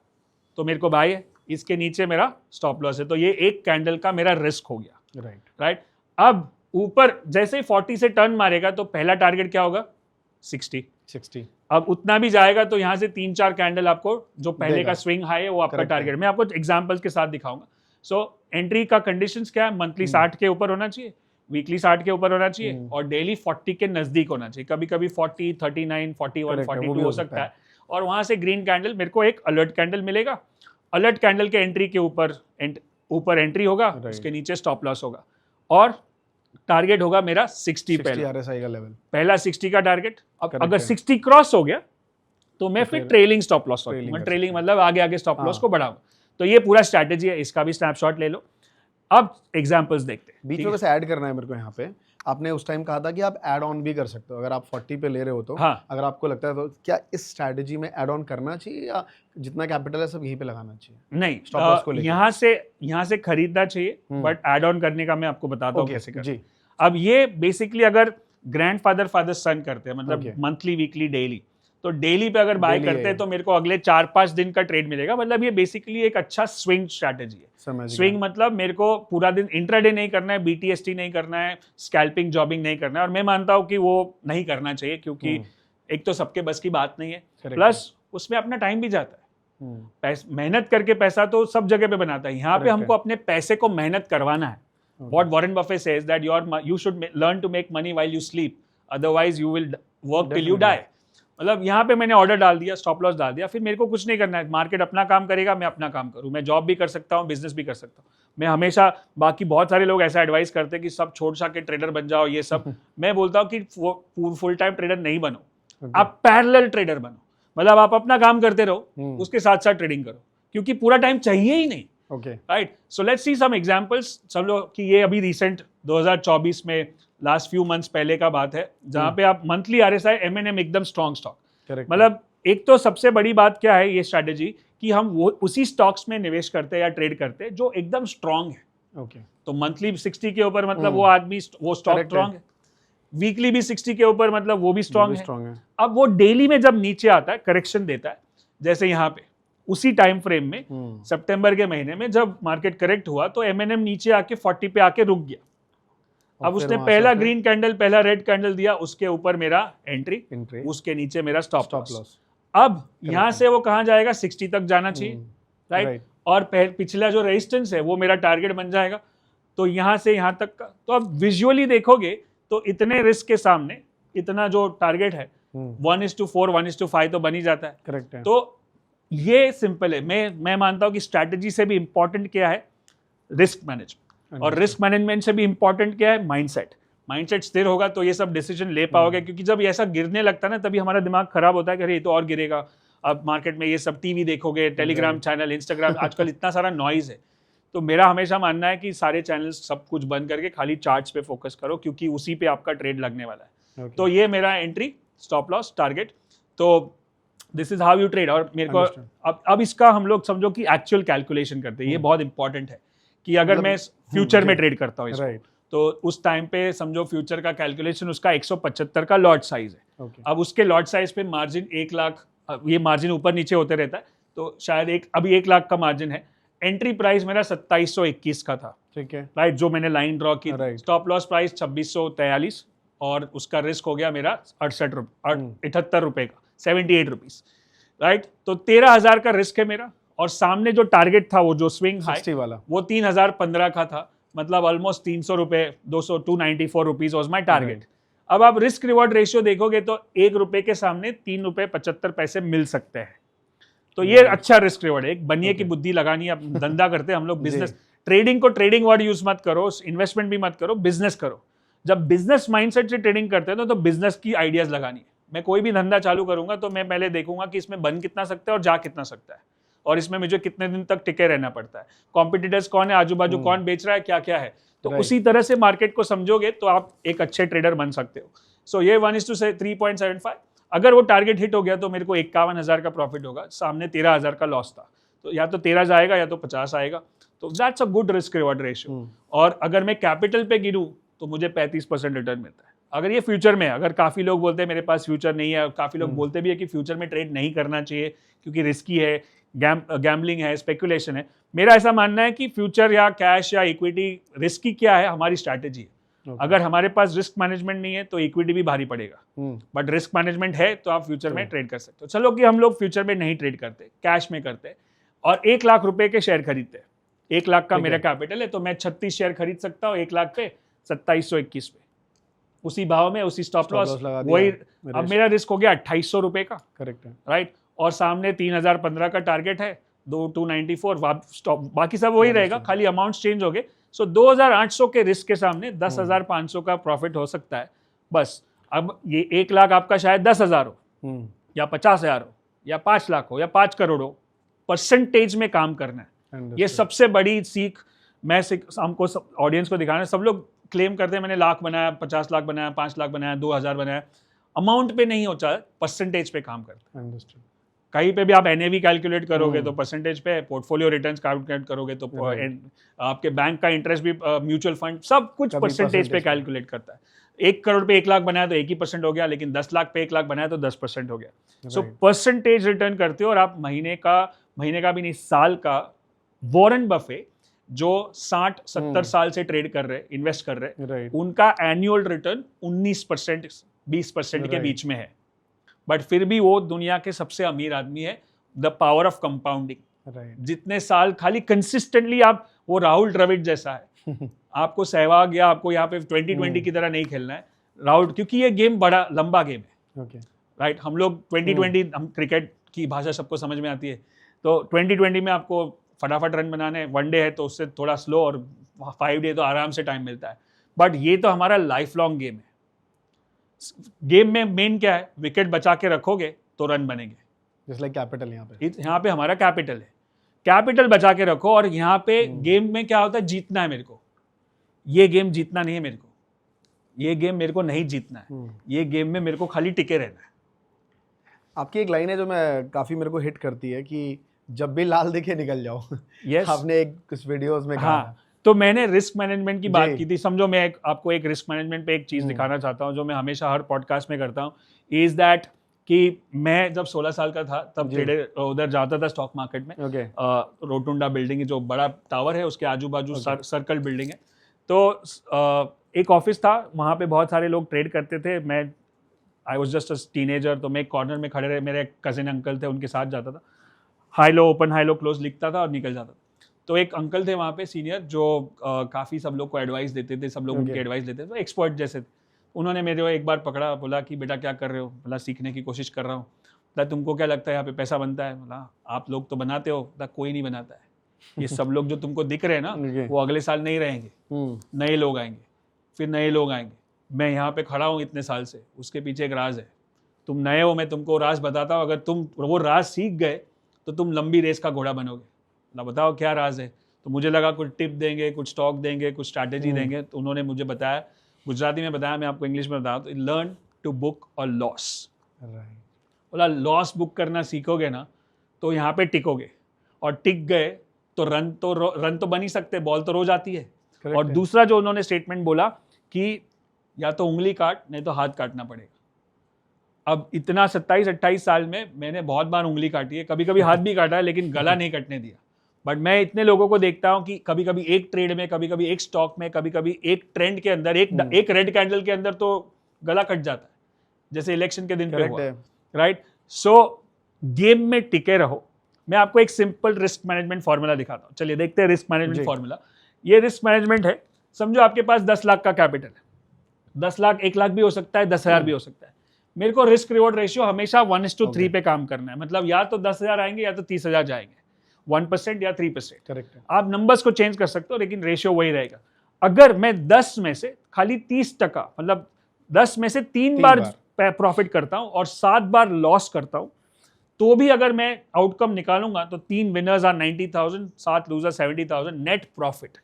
A: तो मेरे को भाई है, इसके नीचे मेरा स्टॉप लॉस है, तो ये एक कैंडल का मेरा रिस्क हो गया, राइट। अब ऊपर जैसे ही 40 से टर्न मारेगा तो पहला टारगेट क्या होगा, 60। अब उतना भी जाएगा तो यहाँ से 3-4 कैंडल आपको जो पहले का स्विंग हाई है वो आपका टारगेट। मैं आपको एग्जांपल्स के साथ दिखाऊंगा। सो एंट्री का कंडीशंस क्या है, मंथली 60 के ऊपर होना चाहिए, वीकली 60 के ऊपर होना चाहिए और डेली 40 के नजदीक होना चाहिए। कभी कभी 40, 39, 41, 42 हो सकता है। और वहां से ग्रीन कैंडल, मेरे को एक अलर्ट कैंडल मिलेगा, अलर्ट कैंडल के एंट्री के ऊपर एंट्री होगा, उसके नीचे स्टॉप लॉस होगा और टारगेट होगा मेरा 60
B: RSI का लेवल,
A: पहला 60 का टारगेट। अब अगर 60 क्रॉस हो गया तो मैं फिर ट्रेलिंग स्टॉप लॉस रखूंगा, ट्रेलिंग मतलब आगे आगे स्टॉप लॉस को बढ़ाऊंगा। तो ये पूरा स्ट्रैटेजी है, इसका भी स्नैपशॉट ले लो। अब एग्जांपल्स देखते हैं।
B: बीच में बस ऐड करना है मेरे को यहाँ पे, आपने उस टाइम कहा था कि आप ऐड ऑन भी कर सकते हो अगर आप 40 पे ले रहे हो तो।
A: हाँ।
B: अगर आपको लगता है तो क्या इस स्ट्रैटेजी में ऐड ऑन करना चाहिए या जितना कैपिटल है सब यहीं पे लगाना चाहिए?
A: नहीं, स्टॉप लॉस को यहाँ से खरीदना चाहिए, बट ऐड ऑन करने का मैं आपको बताता हूँ कैसे करना है। अब ये बेसिकली अगर ग्रैंडफादर फादर सन करते हैं, मतलब मंथली वीकली डेली, तो डेली पे अगर बाय करते हैं तो मेरे को अगले 4-5 दिन का ट्रेड मिलेगा। मतलब ये बेसिकली एक अच्छा स्विंग स्ट्रैटेजी है। स्विंग मतलब मेरे को पूरा दिन इंट्राडे नहीं करना है, BTST नहीं करना है, स्कैल्पिंग जॉबिंग नहीं करना है। और मैं मानता हूँ कि वो नहीं करना चाहिए क्योंकि एक तो सबके बस की बात नहीं है, प्लस उसमें अपना टाइम भी जाता है। मेहनत करके पैसा तो सब जगह पे बनाता है, यहाँ पे हमको अपने पैसे को मेहनत करवाना है। What Warren Buffett says that you should learn to make money while you sleep, otherwise you will work till you die. मतलब यहाँ पे मैंने ऑर्डर डाल दिया, स्टॉप लॉस डाल दिया, फिर मेरे को कुछ नहीं करना है, मार्केट अपना काम करेगा, मैं अपना काम करूँ। मैं जॉब भी कर सकता हूँ, बिजनेस भी कर सकता हूँ। मैं हमेशा, बाकी बहुत सारे लोग ऐसा एडवाइस करते हैं कि सब छोड़ छाड़ के ट्रेडर बन जाओ, ये सब मैं बोलता हूँ कि फुल टाइम ट्रेडर नहीं बनो, आप पैरेलल ट्रेडर बनो। मतलब आप अपना काम करते रहो, उसके साथ साथ ट्रेडिंग करो, क्योंकि पूरा टाइम चाहिए ही नहीं। Right, so let's see some examples. समझो कि ये अभी रिसेंट 2024 में लास्ट फ्यू मंथ्स पहले का बात है, जहां पे आप मंथली RSI M&M एकदम स्ट्रॉन्ग स्टॉक, मतलब एक तो सबसे बड़ी बात क्या है ये स्ट्रैटेजी कि हम वो उसी स्टॉक्स में निवेश करते हैं या ट्रेड करते हैं जो एकदम स्ट्रॉन्ग है। तो मंथली 60 के ऊपर मतलब वो आदमी, वो स्टॉक स्ट्रॉन्ग है। वीकली भी 60 के ऊपर मतलब वो भी स्ट्रॉन्ग है। अब वो डेली में जब नीचे आता है, करेक्शन देता है, जैसे यहाँ पे उसी टाइम फ्रेम में सितंबर के महीने में जब मार्केट करेक्ट हुआ तो M&M नीचे आके 40 पे आके रुक गया। अब उसने पहला ग्रीन कैंडल, पहला रेड कैंडल दिया, उसके ऊपर मेरा एंट्री, उसके नीचे मेरा स्टॉप लॉस। अब यहाँ से वो कहाँ जाएगा, 60 तक जाना चाहिए, राइट। और पिछला जो रेजिस्टेंस है वो मेरा टारगेट बन जाएगा। तो यहाँ से यहाँ तक का, तो अब विजुअली देखोगे तो इतने रिस्क के सामने इतना जो टारगेट है 1:4 1:5 तो बन ही जाता है।
B: करेक्ट है।
A: तो ये सिंपल है। मैं मानता हूँ कि स्ट्रैटेजी से भी इंपॉर्टेंट क्या है, रिस्क मैनेजमेंट, और रिस्क मैनेजमेंट से भी इंपॉर्टेंट क्या है, माइंडसेट। माइंडसेट स्थिर होगा तो ये सब डिसीजन ले पाओगे, क्योंकि जब ऐसा गिरने लगता है ना तभी हमारा दिमाग खराब होता है कि अरे ये तो और गिरेगा। अब मार्केट में ये सब टीवी देखोगे, टेलीग्राम चैनल, इंस्टाग्राम, आजकल इतना सारा नॉइज है। तो मेरा हमेशा मानना है कि सारे चैनल्स सब कुछ बंद करके खाली चार्ट्स पे फोकस करो, क्योंकि उसी पे आपका ट्रेड लगने वाला है। तो ये मेरा एंट्री, स्टॉप लॉस, टारगेट। तो this is how you trade. और मेरे को अब इसका हम लोग समझो कि एक्चुअल कैलकुलेशन करते हैं। ये बहुत इंपॉर्टेंट है कि अगर मैं फ्यूचर में ट्रेड करता हूँ इसको, तो उस टाइम पे समझो फ्यूचर का कैलकुलेशन उसका 175 का लॉट साइज है। अब उसके लॉट साइज पे मार्जिन 1 लाख, ये मार्जिन ऊपर नीचे होते रहता है, तो शायद अभी 1 लाख का मार्जिन है। एंट्री प्राइस मेरा 2721 का था, ठीक है, राइट, जो मैंने लाइन ड्रॉ की। स्टॉप लॉस प्राइस 2643 और उसका रिस्क हो गया मेरा 78 रुपए का, 78 रुपीज, राइट। तो 13,000 का रिस्क है मेरा, और सामने जो टारगेट था वो जो स्विंग हाई वाला वो 3015 का था, मतलब ऑलमोस्ट 300 रुपए, 294 रुपीज वॉज माई टारगेट। अब आप रिस्क रिवॉर्ड रेशियो देखोगे तो 1 रुपए के सामने 3 रुपए 75 पैसे मिल सकते हैं। तो ये अच्छा रिस्क रिवॉर्ड है। एक बनिए की बुद्धि लगानी है। धंधा करते हैं हम लोग, बिजनेस, ट्रेडिंग को ट्रेडिंग वर्ड यूज मत करो, इन्वेस्टमेंट भी मत करो, बिजनेस करो। जब बिजनेस माइंडसेट से ट्रेडिंग करते हैं तो बिजनेस की आइडियाज लगानी है। मैं कोई भी धंधा चालू करूंगा तो मैं पहले देखूंगा कि इसमें बन कितना सकता है और जा कितना सकता है, और इसमें मुझे कितने दिन तक टिके रहना पड़ता है, कॉम्पिटिटर्स कौन है, आजू बाजू कौन बेच रहा है, क्या क्या है। तो उसी तरह से मार्केट को समझोगे तो आप एक अच्छे ट्रेडर बन सकते हो। सो ये 1:3.75। अगर वो टारगेट हिट हो गया तो मेरे को 51,000 का प्रॉफिट होगा, सामने 13,000 का लॉस था, तो या तो 13 जाएगा या तो 50 आएगा। तो that's a good risk reward ratio. और अगर मैं कैपिटल पे गिरूं तो मुझे 35% रिटर्न मिलता है। अगर ये फ्यूचर में, अगर काफी लोग बोलते हैं मेरे पास फ्यूचर नहीं है, काफी लोग बोलते भी है कि फ्यूचर में ट्रेड नहीं करना चाहिए क्योंकि रिस्की है, गैम्बलिंग है, स्पेकुलेशन है। मेरा ऐसा मानना है कि फ्यूचर या कैश या इक्विटी रिस्की क्या है, हमारी स्ट्रैटेजी है। अगर हमारे पास रिस्क मैनेजमेंट नहीं है तो इक्विटी भी भारी पड़ेगा, बट रिस्क मैनेजमेंट है तो आप फ्यूचर में ट्रेड कर सकते हो। चलो कि हम लोग फ्यूचर में नहीं ट्रेड करते, कैश में करते और 1 लाख रुपए के शेयर खरीदते हैं। 1 लाख का मेरा कैपिटल है तो मैं 36 शेयर खरीद सकता हूँ 1 लाख पे, 2721 पे, उसी भाव में, उसी स्टॉप लॉस, वही। अब मेरा रिस्क हो गया 2800 रुपए का, करेक्ट है, राइट। और सामने 3015 का टारगेट है, 294, स्टॉप, बाकी सब वही रहेगा, खाली अमाउंट चेंज हो गए। सो 2800 के रिस्क के सामने 10,500 का प्रॉफिट हो सकता है, बस। अब ये 1 लाख आपका शायद 10,000 हो या 50,000 हो या 5 लाख हो या 5 करोड़ हो, परसेंटेज में काम करना है। ये सबसे बड़ी सीख मैं हमको ऑडियंस को दिखाना है। सब लोग क्लेम करते हैं मैंने लाख बनाया, 50 लाख बनाया, 5 लाख बनाया, 2,000 बनाया। अमाउंट पे नहीं होता, परसेंटेज पे काम करते हैं। कहीं पे भी आप NAV कैलकुलेट करोगे तो परसेंटेज पे, पोर्टफोलियो रिटर्न्स कैलकुलेट करोगे तो आपके बैंक का इंटरेस्ट भी, म्यूचुअल फंड, सब कुछ परसेंटेज पे कैलकुलेट करता है। 1 करोड़ पे 1 लाख बनाया तो 1% हो गया, लेकिन 10 लाख पे 1 लाख बनाया तो 10% हो गया। सो परसेंटेज रिटर्न करते हो। और आप महीने का भी नहीं, साल का, वॉरेन बफे जो 60-70 साल से ट्रेड कर रहे, इन्वेस्ट कर रहे, उनका एनुअल रिटर्न 19% 20% के बीच में है, बट फिर भी वो दुनिया के सबसे अमीर आदमी है। The power of compounding. जितने साल खाली कंसिस्टेंटली आप, वो राहुल द्रविड़ जैसा है। आपको सहवाग या आपको यहाँ पे 2020 की तरह नहीं खेलना है राहुल, क्योंकि ये गेम बड़ा लंबा गेम है, राइट। हम लोग 2020, हम क्रिकेट की भाषा सबको समझ में आती है, तो 2020 में आपको फटाफट रन बनाने, वनडे है तो उससे थोड़ा स्लो, और 5 डे तो आराम से टाइम मिलता है। बट ये तो हमारा लाइफ लॉन्ग गेम है। गेम में मेन क्या है, विकेट बचा के रखोगे तो रन बनेंगे, जैसे लाइक कैपिटल। यहाँ पे हमारा कैपिटल है, कैपिटल बचा के रखो। और यहाँ पे गेम में क्या होता है, जीतना है मेरे को। ये गेम जीतना नहीं है मेरे को, ये गेम मेरे को नहीं जीतना है, ये गेम में मेरे को खाली टिके रहना है।
B: आपकी एक लाइन है जो मैं काफी मेरे को हिट करती है कि जब भी लाल दिखे निकल जाओ।
A: yes.
B: आपने कुछ वीडियोस में कहा।
A: हाँ, तो मैंने रिस्क मैनेजमेंट की बात की थी। समझो मैं आपको एक रिस्क मैनेजमेंट पे एक चीज दिखाना चाहता हूँ जो मैं हमेशा हर पॉडकास्ट में करता हूँ, इज दैट कि मैं जब 16 साल का था तब उधर जाता था स्टॉक मार्केट में। रोटुंडा बिल्डिंग, जो बड़ा टावर है उसके आजू बाजू सर्कल बिल्डिंग है। तो एक ऑफिस था, वहाँ पे बहुत सारे लोग ट्रेड करते थे। I was just a teenager, तो मैं एक कॉर्नर में खड़े रहे, मेरे कजिन अंकल थे, उनके साथ जाता था, high low open high low close लिखता था और निकल जाता था। तो एक अंकल थे वहाँ पे सीनियर जो काफ़ी सब लोग को एडवाइस देते थे, सब लोग उनकी एडवाइस देते थे, तो एक्सपर्ट जैसे थे। उन्होंने मेरे को एक बार पकड़ा, बोला कि बेटा क्या कर रहे हो? बोला सीखने की कोशिश कर रहा हूँ। बोला तुमको क्या लगता है यहाँ पे पैसा बनता है? बोला आप लोग तो बनाते हो। बोला कोई नहीं बनाता है, ये सब लोग जो तुमको दिख रहे हैं ना वो अगले साल नहीं रहेंगे, नए लोग आएंगे, फिर नए लोग आएंगे। मैं यहाँ पे खड़ा हूँ इतने साल से, उसके पीछे एक राज है। तुम नए हो, मैं तुमको राज बताता हूँ, अगर तुम वो राज सीख गए तो तुम लंबी रेस का घोड़ा बनोगे। ना बताओ क्या राज है? तो मुझे लगा कुछ टिप देंगे, कुछ स्टॉक देंगे, कुछ स्ट्रैटेजी देंगे। तो उन्होंने मुझे बताया, गुजराती में बताया, मैं आपको इंग्लिश में बताऊँ तो learn to book a loss. बोला लॉस बुक करना सीखोगे ना तो यहाँ पे टिकोगे, और टिक गए तो रन तो बन ही सकते, बॉल तो रोज आती है। और दूसरा जो उन्होंने स्टेटमेंट बोला कि या तो उंगली काट नहीं तो हाथ काटना पड़ेगा। अब इतना 27-28 साल में मैंने बहुत बार उंगली काटी है, कभी कभी हाथ भी काटा है, लेकिन गला नहीं कटने दिया। बट मैं इतने लोगों को देखता हूं कि कभी कभी एक ट्रेड में, कभी कभी एक स्टॉक में, कभी कभी एक ट्रेंड के अंदर, एक रेड कैंडल के अंदर तो गला कट जाता है, जैसे इलेक्शन के दिन पे हुआ, राइट? सो गेम में टिके रहो। मैं आपको एक सिंपल रिस्क मैनेजमेंट फॉर्मूला दिखाता हूं। चलिए देखते हैं रिस्क मैनेजमेंट फॉर्मूला। ये रिस्क मैनेजमेंट है। समझो आपके पास 10 लाख का कैपिटल है, 10 लाख 1 लाख भी हो सकता है, 10,000 भी हो सकता है। मेरे को रिस्क रिवॉर्ड रेशियो हमेशा 1:3 पे काम करना है। मतलब या तो 10,000 आएंगे या तो 30,000 जाएंगे, 1% या 3%।
B: करेक्ट है।
A: आप नंबर्स को चेंज कर सकते हो, लेकिन रेशियो वही रहेगा। अगर मैं 10 में से खाली 30%, मतलब 10 में से 3 बार प्रॉफिट करता हूं और 7 बार लॉस करता हूं, तो भी अगर मैं आउटकम निकालूंगा तो 3 winners are 90,000, 7 loser 70,000 net profit.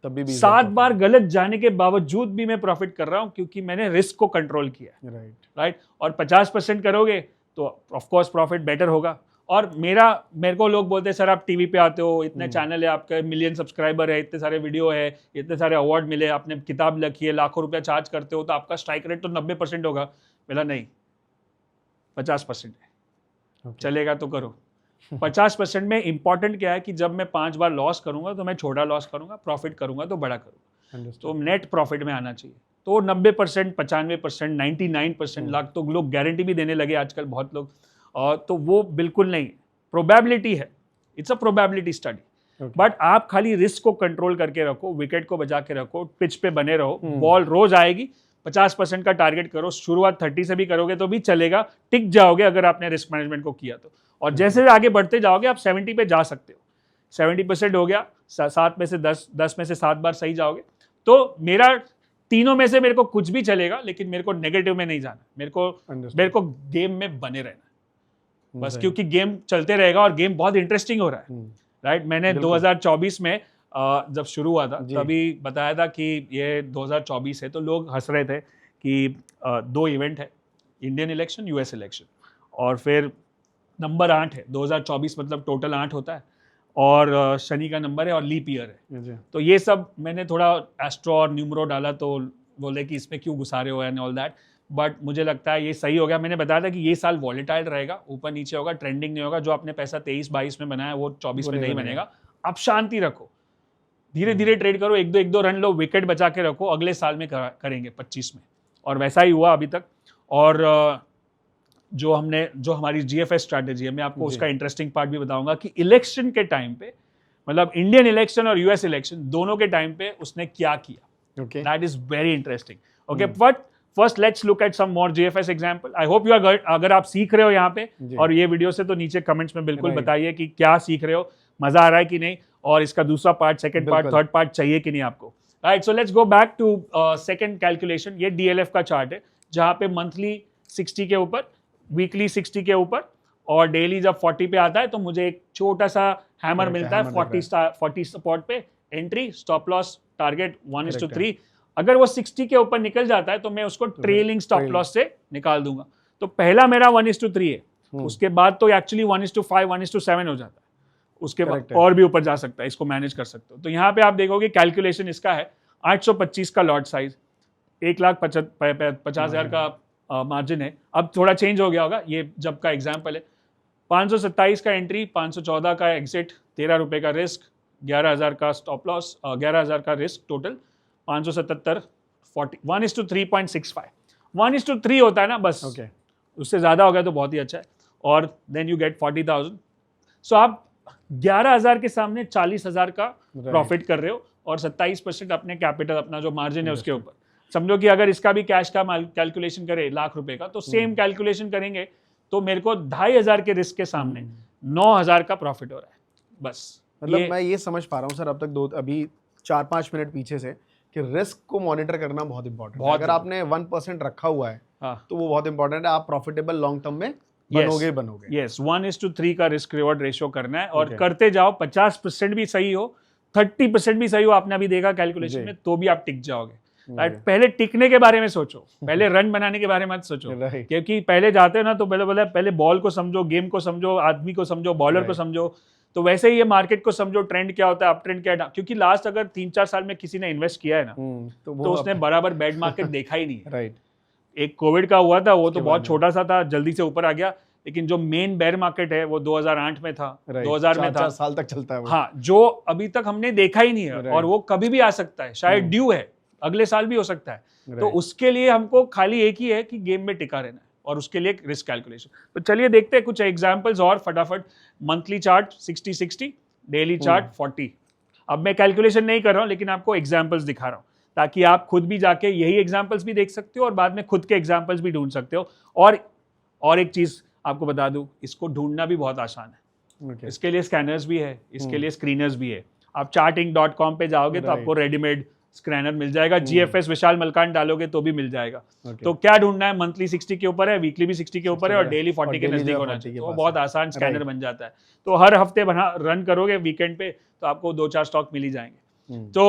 B: तभी भी
A: 7 बार गलत जाने के बावजूद भी मैं प्रॉफिट कर रहा हूं, क्योंकि मैंने रिस्क को कंट्रोल किया। राइट। और 50% करोगे तो ऑफ कोर्स प्रॉफिट बेटर होगा। और मेरे को लोग बोलते हैं सर आप टीवी पे आते हो, इतने चैनल है आपके, मिलियन सब्सक्राइबर है, इतने सारे वीडियो है, इतने सारे अवार्ड मिले, आपने किताब लिखी है, लाखों रुपया चार्ज करते हो, तो आपका स्ट्राइक रेट तो 90% होगा। बोला नहीं, 50% है। चलेगा तो करो। 50% में इंपॉर्टेंट क्या है कि जब मैं 5 बार लॉस करूंगा तो मैं छोटा लॉस करूंगा, प्रॉफिट करूंगा तो बड़ा करूंगा। तो नेट प्रॉफिट में आना चाहिए। तो 90%, 95%, 99% लाख तो लोग गारंटी भी देने लगे आजकल बहुत लोग। तो वो बिल्कुल नहीं, प्रोबेबिलिटी है, it's a probability study. But आप खाली रिस्क को कंट्रोल करके रखो, विकेट को बचा के रखो, पिच पे बने रहो, बॉल रोज आएगी। 50% का टारगेट करो, शुरुआत 30 से भी करोगे तो भी चलेगा, टिक जाओगे अगर आपने रिस्क मैनेजमेंट को किया तो। और जैसे आगे बढ़ते जाओगे आप 70 पे जा सकते हो। 70% हो गया, 7 में से 10 में से 7 बार सही जाओगे, तो मेरा तीनों में से मेरे को कुछ भी चलेगा, लेकिन मेरे को नेगेटिव में नहीं जाना, मेरे को गेम में बने रहना बस, क्योंकि गेम चलते रहेगा और गेम बहुत इंटरेस्टिंग हो रहा है। राइट। मैंने 2024 में जब शुरू हुआ था तभी बताया था कि ये 2024 है, तो लोग हंस रहे थे कि 2 इवेंट है, इंडियन इलेक्शन, यूएस इलेक्शन, और फिर नंबर 8 है। 2024 मतलब टोटल 8 होता है, और शनि का नंबर है और लीप ईयर है। तो ये सब मैंने थोड़ा एस्ट्रो और न्यूमरो डाला, तो बोले कि इसमें क्यों घुसा रहे हो एंड ऑल दैट। बट मुझे लगता है ये सही हो गया। मैंने बताया था कि ये साल वॉलेटाइल रहेगा, ऊपर नीचे होगा, ट्रेंडिंग नहीं होगा। जो आपने पैसा 23-22 में बनाया वो 24 में नहीं बनेगा। अब शांति रखो, धीरे धीरे ट्रेड करो, एक दो रन लो, विकेट बचा के रखो, अगले साल में करेंगे 25 में। और वैसा ही हुआ अभी तक। और जो हमारी जीएफएस स्ट्रैटेजी है, मैं आपको उसका इंटरेस्टिंग पार्ट भी बताऊंगा कि इलेक्शन के टाइम पे, मतलब इंडियन इलेक्शन और यूएस इलेक्शन दोनों के टाइम पे उसने क्या किया। That is very interesting. Okay, but first let's look at some more GFS example. I hope you are, अगर आप सीख रहे हो यहाँ पे और ये वीडियो से, तो नीचे कमेंट्स में बिल्कुल बताइए कि क्या सीख रहे हो, मजा आ रहा है कि नहीं, और इसका दूसरा part, second part, third part चाहिए कि नहीं आपको। Right, so let's go back to second calculation. ये डीएलएफ का चार्ट है, जहां पे मंथली 60 के ऊपर, वीकली 60 के ऊपर, और डेली जब 40 पे आता है तो मुझे एक छोटा सा हैमर मिलता है 40 सपोर्ट पे, एंट्री, स्टॉप लॉस, टारगेट 1:3। अगर वो 60 के ऊपर निकल जाता है तो मैं उसको ट्रेलिंग स्टॉप लॉस से निकाल दूंगा। तो पहला मेरा 1:3 है, उसके बाद तो एक्चुअली 1:5, 1:7 हो जाता है, उसके बाद और भी ऊपर जा सकता है, इसको मैनेज कर सकते हो। तो यहाँ पे आप देखोगे कैलकुलेशन इसका है 825 का लॉट साइज, 1,50,000 का मार्जिन है। अब थोड़ा चेंज हो गया होगा, ये जब का एग्जाम्पल है। 527 का एंट्री, 514 का एग्जिट, 13 रुपए का रिस्क, 11,000 का स्टॉप लॉस, 11,000 का रिस्क टोटल, 577, 40, 1:3.65। 1:3 होता है ना बस, उससे ज्यादा हो गया तो बहुत ही अच्छा है। और देन यू गेट 40,000। सो आप 11,000 के सामने 40,000 का प्रॉफिट कर रहे हो और 27% अपने कैपिटल, अपना जो मार्जिन है उसके ऊपर। समझो कि अगर इसका भी कैश का कैलकुलेशन करे ₹1,00,000 का, तो सेम कैलकुलेशन करेंगे तो मेरे को 2,500 के रिस्क के सामने 9,000 का प्रॉफिट हो रहा है। बस
B: मतलब मैं ये समझ पा रहा हूँ सर अब तक अभी 4-5 मिनट पीछे से कि रिस्क को मॉनिटर करना बहुत इंपॉर्टेंट है। अगर आपने 1% रखा हुआ है तो वो बहुत इंपॉर्टेंट है, आप प्रॉफिटेबल लॉन्ग टर्म में बनोगे।
A: यस, 1:3 का रिस्क रिवॉर्ड रेशियो करना है और करते जाओ। 50% भी सही हो, 30% भी सही हो, आपने अभी देखा कैलकुलेशन में, तो भी आप टिक जाओगे। राइट, पहले टिकने के बारे में सोचो, पहले रन बनाने के बारे में मत सोचो, क्योंकि पहले जाते हो ना तो पहले बॉल को समझो, गेम को समझो, आदमी को समझो, बॉलर को समझो। तो वैसे ही ये मार्केट को समझो, ट्रेंड क्या होता है, अप ट्रेंड क्या है, क्योंकि लास्ट अगर 3-4 साल में किसी ने इन्वेस्ट किया है ना तो उसने बराबर बेड मार्केट देखा ही नहीं है।
B: राइट,
A: एक कोविड का हुआ था, वो तो बहुत छोटा सा था, जल्दी से ऊपर आ गया, लेकिन जो मेन बेयर मार्केट है वो 2008 में था, 2000 में था,
B: 4 साल तक चलता है वो।
A: हाँ, जो अभी तक हमने देखा ही नहीं है और वो कभी भी आ सकता है, शायद ड्यू है, अगले साल भी हो सकता है। तो उसके लिए हमको खाली एक ही है कि गेम में टिका रहना है और उसके लिए रिस्क कैलकुलेशन। तो चलिए देखते हैं कुछ एग्जांपल्स और फटाफट। Monthly chart 60-60, daily chart 40। अब मैं कैलकुलेशन नहीं कर रहा हूं, लेकिन आपको एग्जांपल्स दिखा रहा हूं ताकि आप खुद भी जाके यही एग्जांपल्स भी देख सकते हो और बाद में खुद के एग्जांपल्स भी ढूंढ सकते हो। और एक चीज आपको बता दूं, इसको ढूंढना भी बहुत आसान है। इसके लिए स्कैनर्स भी है, इसके लिए स्क्रीनर्स भी है। आप charting.com पे जाओगे तो आपको रेडीमेड स्कैनर मिल जाएगा। GFS विशाल मलकान डालोगे तो भी मिल जाएगा। तो क्या ढूंढना है, मंथली 60 के ऊपर है, वीकली भी 60 के ऊपर है और डेली 40 के नजदीक होना चाहिए। तो बहुत आसान स्कैनर बन जाता है। तो हर हफ्ते रन करोगे वीकेंड पे तो आपको 2-4 स्टॉक मिल ही जाएंगे। तो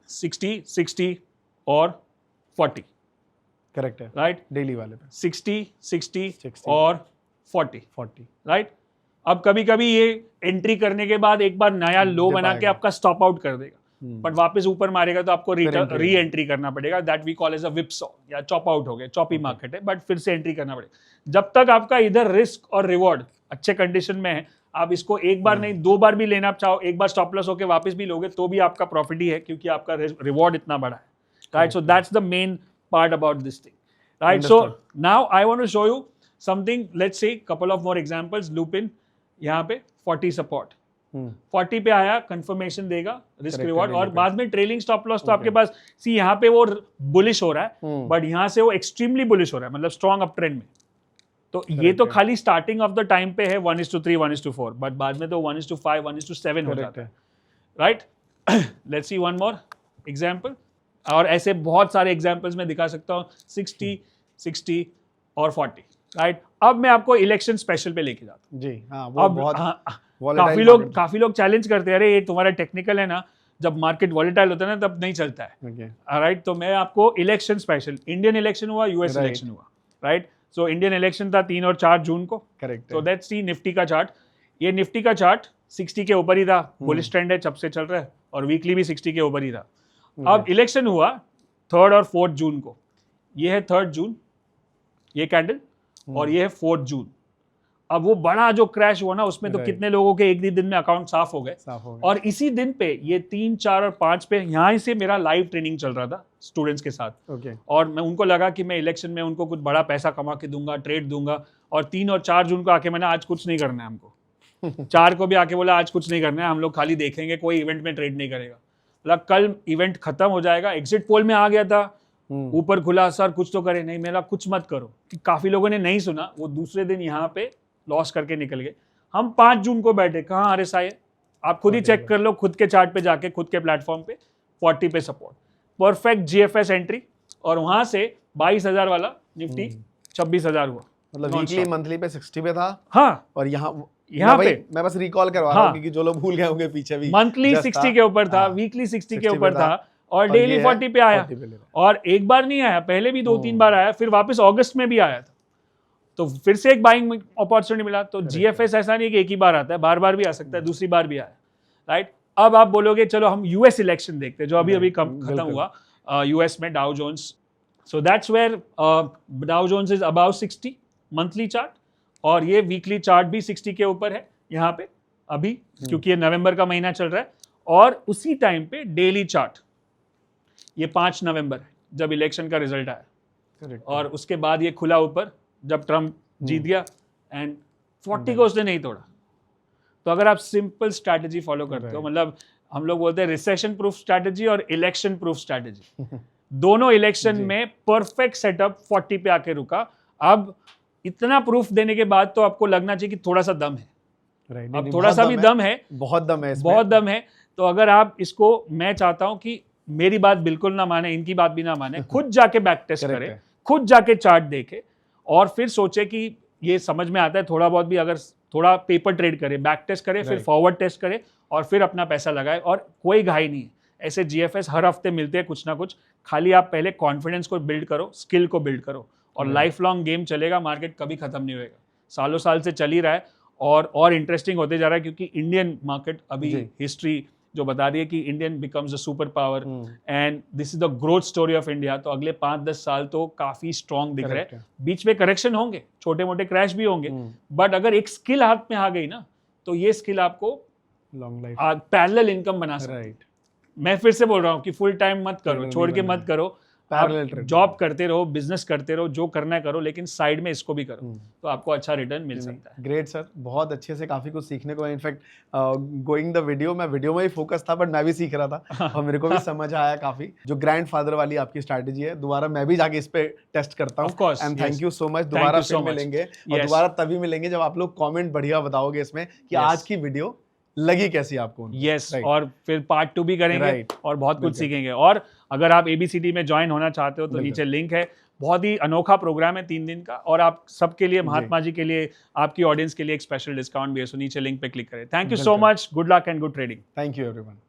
A: 60, 60 और 40,
B: करेक्ट है,
A: राइट,
B: डेली वाले पे
A: 60, 60 और 40, राइट। अब कभी कभी ये एंट्री करने के बाद एक बार नया लो बना के आपका स्टॉप आउट कर देगा, बट वापस ऊपर मारेगा तो आपको री एंट्री करना पड़ेगा। That we call as a whipsaw या चॉप आउट हो गया, चॉपी मार्केट है, बट फिर से एंट्री करना पड़ेगा। जब तक आपका इधर रिस्क और रिवॉर्ड अच्छे कंडीशन में है, आप इसको एक बार नहीं 2 बार भी लेना चाहो, एक बार स्टॉप लॉस होकर वापस भी लोगे तो भी आपका प्रॉफिट ही है, क्योंकि आपका रिवॉर्ड इतना बड़ा है। Right, so that's the main part about this thing. Right, so now I want to show you something. Let's see couple of more examples. Lupin यहाँ पे 40 सपोर्ट, 40 पे आया, कंफर्मेशन देगा, रिस्क रिवॉर्ड, और बाद में ट्रेलिंग स्टॉप लॉस तो आपके पास सी यहाँ पे वो बुलिश हो रहा है, बट यहाँ से वो एक्सट्रीमली बुलिश हो रहा है, मतलब स्ट्रॉन्ग अप ट्रेंड में। तो ये तो खाली स्टार्टिंग ऑफ द टाइम पे है 1:3, 1:4, बट बाद में तो 1:5, 1:7 हो जाता है। Right, let's see one more example. और ऐसे बहुत सारे एग्जांपल्स मैं दिखा सकता हूँ, 60, 60 और 40। राइट, अब मैं आपको इलेक्शन स्पेशल पे लेके जाता हूँ जी। हाँ, वो अब बहुत काफी लोग चैलेंज करते हैं, अरे ये तुम्हारा टेक्निकल है ना, जब मार्केट वॉलेटाइल होता है ना तब नहीं चलता है। राइट, तो मैं आपको इलेक्शन स्पेशल, इंडियन इलेक्शन हुआ, यूएस इलेक्शन हुआ। राइट, सो इंडियन इलेक्शन था 3 और 4 जून को। Correct, so let's C Nifty का चार्ट। ये निफ्टी का चार्ट 60 के ऊपर ही था, बुलिश ट्रेंड है, जब से चल रहा है, और वीकली भी 60 के ऊपर ही था। अब इलेक्शन हुआ 3 और 4 जून को। ये है 3 जून ये कैंडल, और ये है 4 जून। अब वो बड़ा जो क्रैश हुआ ना, उसमें तो कितने लोगों के एक ही दिन में अकाउंट साफ हो गए। और इसी दिन पे ये 3, 4 और 5 पे यहाँ से मेरा लाइव ट्रेनिंग चल रहा था स्टूडेंट्स के साथ। और मैं उनको लगा कि मैं इलेक्शन में उनको कुछ बड़ा पैसा कमा के दूंगा, ट्रेड दूंगा। और 3 और 4 जून को आके मैंने आज कुछ नहीं करना है हमको 4 को भी आके बोला आज कुछ नहीं करना है, हम लोग खाली देखेंगे, कोई इवेंट में ट्रेड नहीं करेगा। मतलब कल इवेंट खत्म हो जाएगा। एग्जिट पोल में आ गया था, ऊपर खुला, सर कुछ तो करे, नहीं मेरा कुछ मत करो। कि काफी लोगों ने नहीं सुना, वो दूसरे दिन यहाँ पे लॉस करके निकल गए। हम 5 जून को बैठे, कहाँ RSI है, आप खुद ही चेक कर लो, खुद के चार्ट पे जाके, खुद के प्लेटफॉर्म पे 40 पे सपोर्ट, परफेक्ट GFS एंट्री, और वहां से 22,000 वाला निफ्टी 26,000 हुआ।
B: मतलब वीकली मंथली पे 60 पे था।
A: हाँ,
B: और यहाँ पे मैं बस रिकॉल करवा रहा हूँ क्योंकि जो लोग भूल गए होंगे पीछे भी,
A: मंथली 60 के ऊपर था, वीकली 60 के ऊपर था, और डेली 40 पे आया। और एक बार नहीं आया, पहले भी 2-3 बार आया, फिर वापस अगस्त में भी आया था, तो फिर से एक बाइंग अपॉर्चुनिटी मिला। तो GFS ऐसा नहीं कि एक ही बार आता है, बार बार भी आ सकता है, दूसरी बार भी आया। राइट, अब आप बोलोगे चलो हम US इलेक्शन देखते हैं, जो अभी खत्म हुआ US में, Dow Jones. So that's where Dow Jones is about 60 monthly chart, और ये वीकली चार्ट भी 60 के ऊपर है यहाँ पे अभी, क्योंकि ये नवंबर का महीना चल रहा है। और उसी टाइम पे डेली चार्ट, ये 5 नवंबर है जब इलेक्शन का रिजल्ट आया, और उसके बाद ये खुला ऊपर जब ट्रम्प जीत गया, एंड 40 को उसने नहीं तोड़ा। तो अगर आप सिंपल स्ट्रैटेजी फॉलो करते हो,
B: Right.
A: मतलब हम लोग बोलते हैं रिसेशन प्रूफ स्ट्रैटेजी और इलेक्शन प्रूफ स्ट्रैटेजी, दोनों इलेक्शन
B: जी।
A: में परफेक्ट सेटअप 40 पे आके रुका। अब इतना प्रूफ देने के बाद तो आपको लगना चाहिए कि थोड़ा सा दम है,
B: Right.
A: अब
B: नहीं,
A: थोड़ा सा भी दम है,
B: बहुत दम है इसमें।
A: बहुत दम है। तो अगर आप इसको, मैं चाहता हूं कि मेरी बात बिल्कुल ना माने, इनकी बात भी ना माने, खुद जाके बैक टेस्ट
B: Correct
A: करे,
B: है।
A: खुद जाके चार्ट देखे और फिर सोचे कि ये समझ में आता है थोड़ा बहुत भी, अगर थोड़ा पेपर ट्रेड करे, बैक टेस्ट करे, फिर
B: Right.
A: फॉरवर्ड टेस्ट करे और फिर अपना पैसा लगाए। और कोई घाई नहीं है, ऐसे जीएफएस हर हफ्ते मिलते हैं कुछ ना कुछ। खाली आप पहले कॉन्फिडेंस को बिल्ड करो, स्किल को बिल्ड करो और
B: Right.
A: लाइफ लॉन्ग गेम चलेगा। मार्केट कभी खत्म नहीं होएगा, सालों साल से चल ही रहा है और इंटरेस्टिंग होते जा रहा है, क्योंकि इंडियन मार्केट अभी
B: जी।
A: हिस्ट्री जो बता रही है कि Indian becomes a super power
B: hmm.
A: And this is the growth story of India. तो अगले 5-10 साल तो काफी स्ट्रॉन्ग दिख रहे
B: Correct
A: हैं।
B: है।
A: बीच में करेक्शन होंगे, छोटे मोटे क्रैश भी होंगे,
B: हम्म।
A: बट अगर एक स्किल हाथ में आ गई ना, तो ये स्किल आपको
B: लॉन्ग लाइफ।
A: पैरेलल इनकम बना सकती है।
B: राइट।
A: मैं फिर से बोल रहा हूँ कि फुल टाइम मत करो,
B: नहीं
A: छोड़ के
B: बनना
A: मत
B: है।
A: करो,
B: Parallel
A: आप
B: trade
A: जॉब
B: करना
A: करते रहो, बिजनेस करते रहो, जो करना है करो, लेकिन साइड में इसको भी करो, तो आपको अच्छा रिटर्न मिल सकता है।
B: ग्रेट सर, बहुत अच्छे से काफी कुछ सीखने को। इनफैक्ट गोइंग द वीडियो, मैं वीडियो में ही फोकस था, बट मैं भी सीख रहा था और मेरे को भी समझ आया काफी। जो ग्रैंडफादर वाली आपकी स्ट्रैटेजी है, दोबारा मैं भी जाके इस पे टेस्ट करता
A: Of course,
B: हूँ। And
A: yes.
B: Thank you so much.
A: Thank
B: दोबारा
A: you so
B: फिर
A: much.
B: मिलेंगे और
A: Yes.
B: दोबारा तभी मिलेंगे जब आप लोग कमेंट बढ़िया बताओगे इसमें कि
A: Yes.
B: आज की वीडियो लगी कैसी आपको।
A: Yes,
B: Right.
A: और फिर पार्ट 2 भी करेंगे
B: Right.
A: और बहुत कुछ
B: बिल्कुल।
A: सीखेंगे। और अगर आप ABCD में ज्वाइन होना चाहते हो तो
B: बिल्कुल।
A: नीचे लिंक है। बहुत ही अनोखा प्रोग्राम है 3 दिन का, और आप सबके लिए, महात्मा जी के लिए, आपकी ऑडियंस के लिए एक स्पेशल डिस्काउंट भी है। सो नीचे लिंक पे क्लिक करें। थैंक यू सो
B: बिल्कुल।
A: Much, good luck and good trading.
B: Thank you everyone.